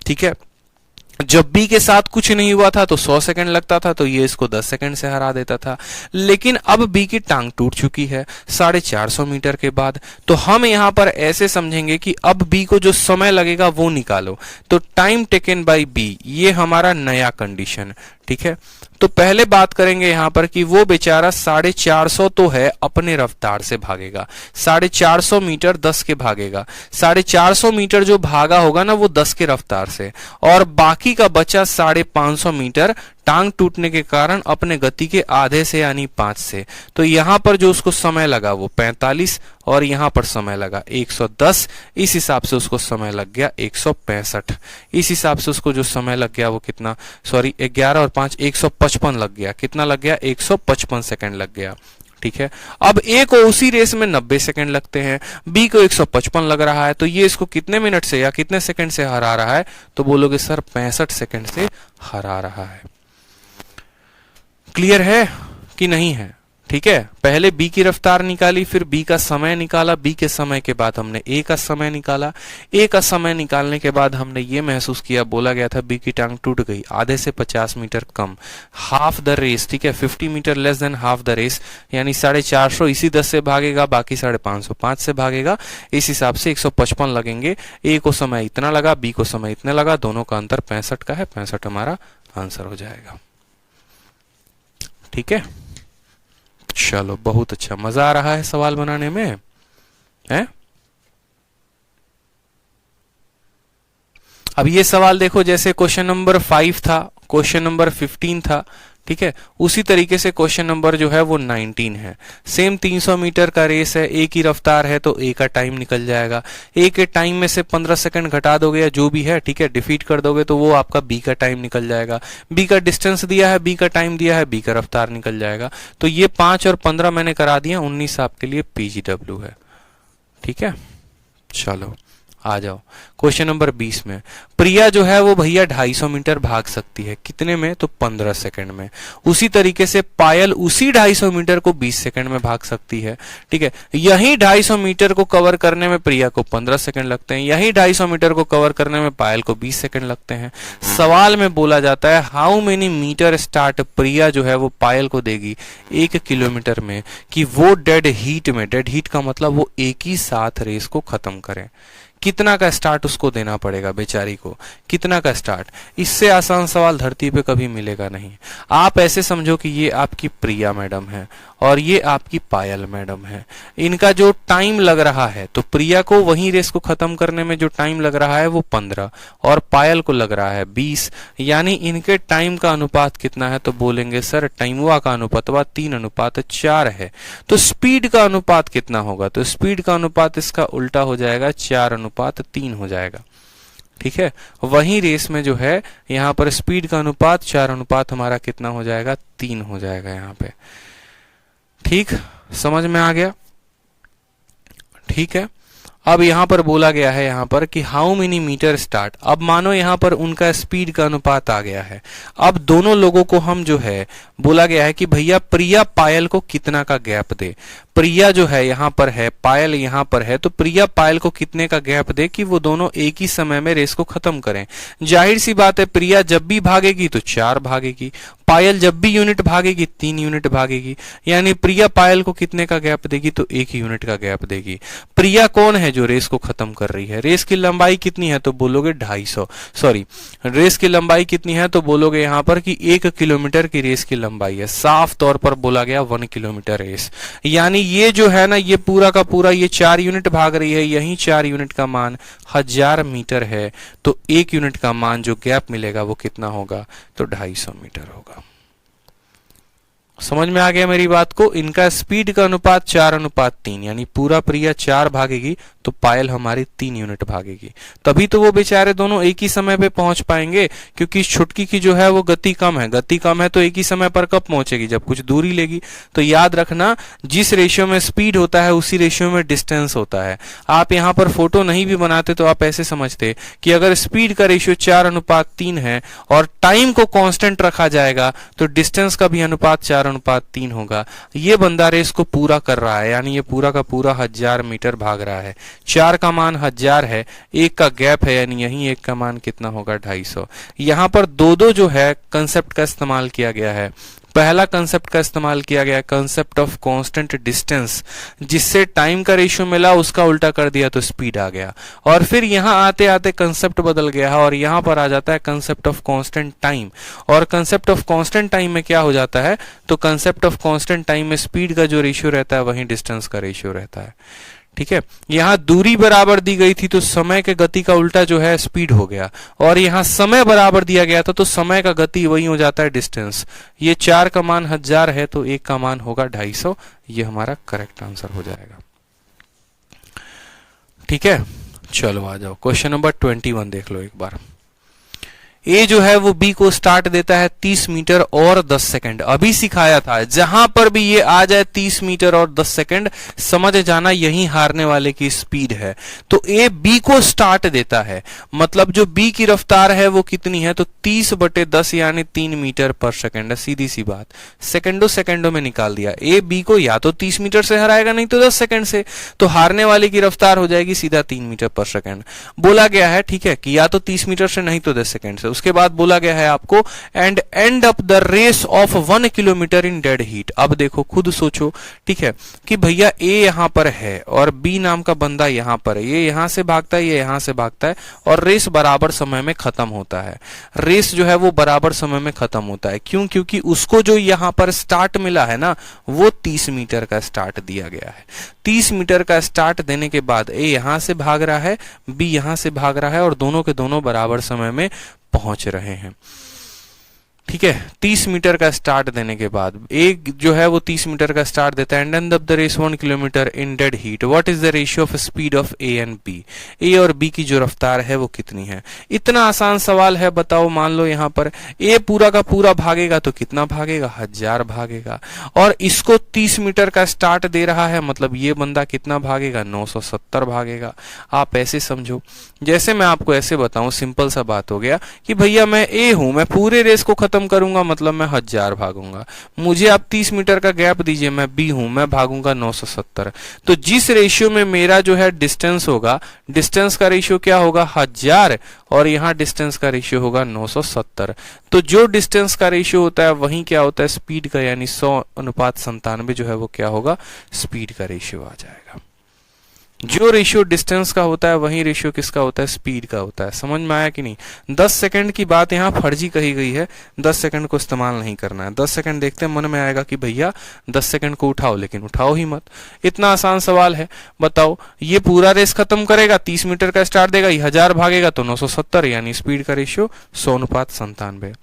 ठीक है, जब बी के साथ कुछ नहीं हुआ था तो 100 सेकंड लगता था, तो ये इसको 10 सेकंड से हरा देता था। लेकिन अब बी की टांग टूट चुकी है 450 मीटर के बाद, तो हम यहां पर ऐसे समझेंगे कि अब बी को जो समय लगेगा वो निकालो। तो टाइम टेकन बाय बी, ये हमारा नया कंडीशन। ठीक है। तो पहले बात करेंगे यहां पर कि वो बेचारा 450 तो है, अपने रफ्तार से भागेगा। 450 मीटर 10 के भागेगा। 450 मीटर जो भागा होगा ना वो 10 के रफ्तार से, और बाकी का बचा 550 मीटर टांग टूटने के कारण अपने गति के आधे से यानी 5 से। तो यहां पर जो उसको समय लगा वो 45, और यहां पर समय लगा 110। इस हिसाब से उसको समय लग गया 165। इस हिसाब से उसको जो समय लग गया वो कितना, सॉरी 11 और 5 155 लग गया। कितना लग गया? 155 सेकंड लग गया। ठीक है। अब ए को उसी रेस में 90 सेकंड लगते हैं, बी को 155 लग रहा है, तो ये इसको कितने मिनट से या कितने सेकंड से हरा रहा है? तो बोलोगे सर 65 सेकंड से हरा रहा है। क्लियर है कि नहीं है? ठीक है। पहले बी की रफ्तार निकाली, फिर बी का समय निकाला, बी के समय के बाद हमने ए का समय निकाला। ए का समय निकालने के बाद हमने ये महसूस किया, बोला गया था बी की टांग टूट गई, आधे से 50 मीटर कम, हाफ द रेस। ठीक है, 50 metre less than half the race, यानी 450 इसी 10 से भागेगा, बाकी 550 5 से भागेगा। इस हिसाब से 155 लगेंगे। ए को समय इतना लगा, बी को समय इतना लगा, दोनों का अंतर 65 का है। 65 हमारा आंसर हो जाएगा। ठीक है, चलो बहुत अच्छा, मजा आ रहा है सवाल बनाने में, है? अब ये सवाल देखो, जैसे क्वेश्चन नंबर 5 था, क्वेश्चन नंबर 15 था, ठीक है, उसी तरीके से क्वेश्चन नंबर जो है वो 19 है। सेम 300 मीटर का रेस है, ए की रफ्तार है, तो ए का टाइम निकल जाएगा। ए के टाइम में से 15 सेकंड घटा दोगे या जो भी है, ठीक है, डिफीट कर दोगे तो वो आपका बी का टाइम निकल जाएगा। बी का डिस्टेंस दिया है, बी का टाइम दिया है, बी का रफ्तार निकल जाएगा। तो ये 5 और 15 मैंने करा दिया, 19 आपके लिए पीजीडब्ल्यू है। ठीक है, चलो आ जाओ क्वेश्चन नंबर 20 में। प्रिया जो है वो भैया 250 मीटर भाग सकती है, कितने में? तो 15 सेकंड में। उसी तरीके से पायल उसी 250 मीटर को 20 सेकंड में भाग सकती है। ठीक है, यही 250 मीटर को कवर करने में प्रिया को 15 सेकंड लगते हैं, यही 250 मीटर को कवर करने में पायल को 20 सेकंड लगते हैं। सवाल में बोला जाता है हाउ मेनी मीटर स्टार्ट प्रिया जो है वो पायल को देगी 1 किलोमीटर में, कि वो डेड हीट में, डेड हीट का मतलब वो एक ही साथ रेस को खत्म करें। कितना का स्टार्ट उसको देना पड़ेगा बेचारी को, कितना का स्टार्ट? इससे आसान सवाल धरती पे कभी मिलेगा नहीं। आप ऐसे समझो कि ये आपकी प्रिया मैडम है और ये आपकी पायल मैडम है। इनका जो टाइम लग रहा है, तो प्रिया को वही रेस को खत्म करने में जो टाइम लग रहा है वो 15 और पायल को लग रहा है 20, यानी इनके टाइम का अनुपात कितना है? तो बोलेंगे सर टाइमवा का अनुपात 3:4 है। तो स्पीड का अनुपात कितना होगा? तो स्पीड का अनुपात इसका उल्टा हो जाएगा, 4:3 हो जाएगा। ठीक है, वही रेस में जो है यहाँ पर स्पीड का अनुपात 4 हमारा कितना हो जाएगा? 3 हो जाएगा यहाँ पे। ठीक, समझ में आ गया? ठीक है, अब यहां पर बोला गया है यहाँ पर कि हाउ मेनी मीटर स्टार्ट। अब मानो यहाँ पर उनका स्पीड का अनुपात आ गया है। अब दोनों लोगों को हम जो है बोला गया है कि भैया प्रिया पायल को कितना का गैप दे। प्रिया जो है यहाँ पर है, पायल यहाँ पर है, तो प्रिया पायल को कितने का गैप दे कि वो दोनों एक ही समय में रेस को खत्म करें। जाहिर सी बात है, प्रिया जब भी भागेगी तो 4 भागेगी, पायल जब भी यूनिट भागेगी 3 यूनिट भागेगी, यानी प्रिया पायल को कितने का गैप देगी? तो 1 यूनिट का गैप देगी। प्रिया कौन है जो रेस को खत्म कर रही है? रेस की लंबाई कितनी है? तो बोलोगे 250, सॉरी रेस की लंबाई कितनी है? तो बोलोगे यहाँ पर कि 1 किलोमीटर की रेस की लंबाई है। साफ तौर पर बोला गया 1 किलोमीटर रेस, यानी ये जो है ना, ये पूरा का पूरा ये 4 यूनिट भाग रही है, यही 4 यूनिट का मान 1000 मीटर है। तो 1 यूनिट का मान जो गैप मिलेगा वो कितना होगा? तो 250 मीटर होगा। समझ में आ गया मेरी बात को? इनका स्पीड का अनुपात 4:3, यानी पूरा प्रिया 4 भागेगी तो पायल हमारी 3 यूनिट भागेगी। तभी तो वो बेचारे दोनों एक ही समय पे पहुंच पाएंगे, क्योंकि छुटकी की जो है वो गति कम है। गति कम है तो एक ही समय पर कब पहुंचेगी? जब कुछ दूरी लेगी। तो याद रखना, जिस रेशियो में स्पीड होता है उसी रेशियो में डिस्टेंस होता है। आप यहाँ पर फोटो नहीं भी बनाते तो आप ऐसे समझते कि अगर स्पीड का रेशियो 4:3 है और टाइम को कांस्टेंट रखा जाएगा तो डिस्टेंस का भी अनुपात 4:3 होगा। ये बंदा रेस को पूरा कर रहा है, यानी ये पूरा का पूरा 1000 मीटर भाग रहा है। 4 का मान 1000 है, 1 का गैप है, यानी यही 1 का मान कितना होगा? 250। यहाँ पर दो जो है कंसेप्ट का इस्तेमाल किया गया है। पहला कंसेप्ट का इस्तेमाल किया गया, कंसेप्ट ऑफ कांस्टेंट डिस्टेंस, जिससे टाइम का रेशियो मिला उसका उल्टा कर दिया तो स्पीड आ गया। और फिर यहां आते आते कंसेप्ट बदल गया है और यहां पर आ जाता है कंसेप्ट ऑफ कांस्टेंट टाइम। और कंसेप्ट ऑफ कांस्टेंट टाइम में क्या हो जाता है, तो कंसेप्ट ऑफ कांस्टेंट टाइम में स्पीड का जो रेशियो रहता है वहीं डिस्टेंस का रेशियो रहता है। ठीक है, यहां दूरी बराबर दी गई थी तो समय के गति का उल्टा जो है स्पीड हो गया, और यहां समय बराबर दिया गया था तो समय का गति वही हो जाता है डिस्टेंस। ये 4 का मान 1000 है तो 1 का मान होगा 250। ये हमारा करेक्ट आंसर हो जाएगा। ठीक है, चलो आ जाओ क्वेश्चन नंबर 21 देख लो एक बार। ए जो है वो बी को स्टार्ट देता है 30 मीटर और 10 सेकंड। अभी सिखाया था जहां पर भी ये आ जाए 30 मीटर और 10 सेकंड समझ जाना यही हारने वाले की स्पीड है। तो ए बी को स्टार्ट देता है, मतलब जो बी की रफ्तार है वो कितनी है, तो 30/10 यानी 3 मीटर पर सेकंड है। सीधी सी बात, सेकंडों में निकाल दिया। ए बी को या तो 30 मीटर से हराएगा नहीं तो 10 सेकंड से, तो हारने वाले की रफ्तार हो जाएगी सीधा 3 मीटर पर सेकंड। बोला गया है, ठीक है, कि या तो 30 मीटर से नहीं तो 10 सेकंड से। उसके बाद बोला गया है आपको and end up the race of 1 kilometre in dead heat. अब देखो खुद सोचो, ठीक है, कि भैया ए यहां पर है और बी नाम का बंदा यहां पर है, ये यहां से भागता है, ये यहां से भागता है और रेस बराबर समय में खत्म होता है। रेस जो है वो बराबर समय में खत्म होता है। क्यों? क्योंकि उसको जो यहां पर स्टार्ट मिला है ना, वो 30 मीटर का स्टार्ट दिया गया है। 30 मीटर का स्टार्ट देने के बाद ए यहां से भाग रहा है, बी यहां से भाग रहा है और दोनों के दोनों बराबर समय में पहुंच रहे हैं। ठीक है, 30 मीटर का स्टार्ट देने के बाद एक जो है वो 30 मीटर का स्टार्ट देता है and end of the race 1 kilometre in dead heat. What is the ratio of speed of A and B? A और बी की जो रफ्तार है वो कितनी है? इतना आसान सवाल है, बताओ। मान लो यहाँ पर ए पूरा का पूरा भागेगा तो कितना भागेगा? 1000 भागेगा। और इसको 30 मीटर का स्टार्ट दे रहा है, मतलब ये बंदा कितना भागेगा? 970 भागेगा। आप ऐसे समझो, जैसे मैं आपको ऐसे बताऊं, सिंपल सा बात हो गया कि भैया मैं ए हूं, मैं पूरे रेस को खत्म करूंगा, मतलब मैं 1000 भागूंगा। मुझे आप 30 मीटर का गैप दीजिए, मैं बी हूं, मैं भागूंगा 970। तो जिस रेशियो में मेरा जो है डिस्टेंस होगा, डिस्टेंस का रेशियो क्या होगा? 1000 और यहाँ डिस्टेंस का रेशियो होगा 970। तो जो डिस्टेंस का रेशियो होता है वही क्या होता है? स्पीड का, यानी 100:97 जो है वो क्या होगा? स्पीड का रेशियो आ जाएगा। जो रेशियो डिस्टेंस का होता है वही रेशियो किसका होता है? स्पीड का होता है। समझ में आया कि नहीं? 10 सेकंड की बात यहाँ फर्जी कही गई है, 10 सेकंड को इस्तेमाल नहीं करना है। 10 सेकंड देखते मन में आएगा कि भैया 10 सेकंड को उठाओ, लेकिन उठाओ ही मत। इतना आसान सवाल है। बताओ, ये पूरा रेस खत्म करेगा, 30 मीटर का स्टार्ट देगा, 1000 भागेगा तो 970, यानी स्पीड का रेशियो 100:97।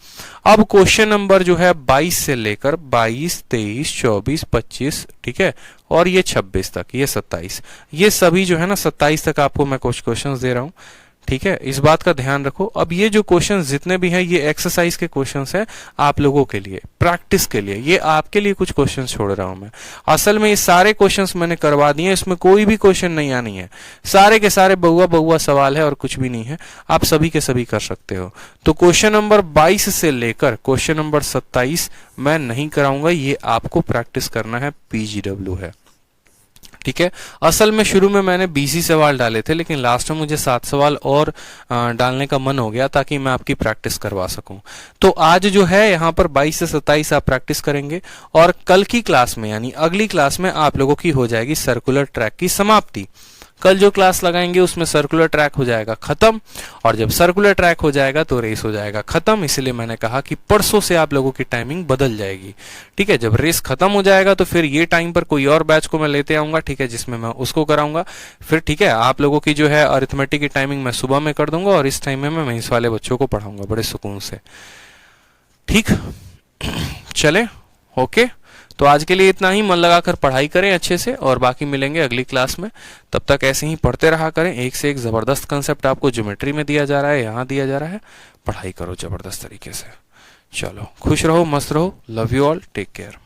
अब क्वेश्चन नंबर जो है 22 से लेकर 22, 23, 24, 25, ठीक है, और ये 26 तक, ये 27, ये सभी जो है ना 27 तक आपको मैं कुछ क्वेश्चंस दे रहा हूं। ठीक है, इस बात का ध्यान रखो। अब ये जो क्वेश्चंस जितने भी हैं ये एक्सरसाइज के क्वेश्चंस हैं, आप लोगों के लिए, प्रैक्टिस के लिए। ये आपके लिए कुछ क्वेश्चंस छोड़ रहा हूं मैं। असल में ये सारे क्वेश्चंस मैंने करवा दिए, इसमें कोई भी क्वेश्चन नहीं आनी है। सारे के सारे बहुआ सवाल है और कुछ भी नहीं है, आप सभी के सभी कर सकते हो। तो क्वेश्चन नंबर 22 से लेकर क्वेश्चन नंबर 27 मैं नहीं कराऊंगा, ये आपको प्रैक्टिस करना है, PGW है। ठीक है, असल में शुरू में मैंने 20 ही सवाल डाले थे, लेकिन लास्ट में मुझे 7 सवाल और डालने का मन हो गया ताकि मैं आपकी प्रैक्टिस करवा सकूं। तो आज जो है यहाँ पर 22 से 27 आप प्रैक्टिस करेंगे और कल की क्लास में, यानी अगली क्लास में आप लोगों की हो जाएगी सर्कुलर ट्रैक की समाप्ति। कल जो क्लास लगाएंगे उसमें सर्कुलर ट्रैक हो जाएगा खत्म, और जब सर्कुलर ट्रैक हो जाएगा तो रेस हो जाएगा खत्म। इसलिए मैंने कहा कि परसों से आप लोगों की टाइमिंग बदल जाएगी। ठीक है, जब रेस खत्म हो जाएगा तो फिर ये टाइम पर कोई और बैच को मैं लेते आऊंगा, ठीक है, जिसमें मैं उसको कराऊंगा फिर। ठीक है, आप लोगों की जो है अरिथमेटिक की टाइमिंग मैं सुबह में कर दूंगा और इस टाइम में मैं इस वाले बच्चों को पढ़ाऊंगा बड़े सुकून से। ठीक, चले, ओके। तो आज के लिए इतना ही। मन लगाकर पढ़ाई करें अच्छे से, और बाकी मिलेंगे अगली क्लास में। तब तक ऐसे ही पढ़ते रहा करें। एक से एक जबरदस्त कंसेप्ट आपको ज्योमेट्री में दिया जा रहा है, यहाँ दिया जा रहा है। पढ़ाई करो जबरदस्त तरीके से। चलो, खुश रहो, मस्त रहो। Love you all, take care.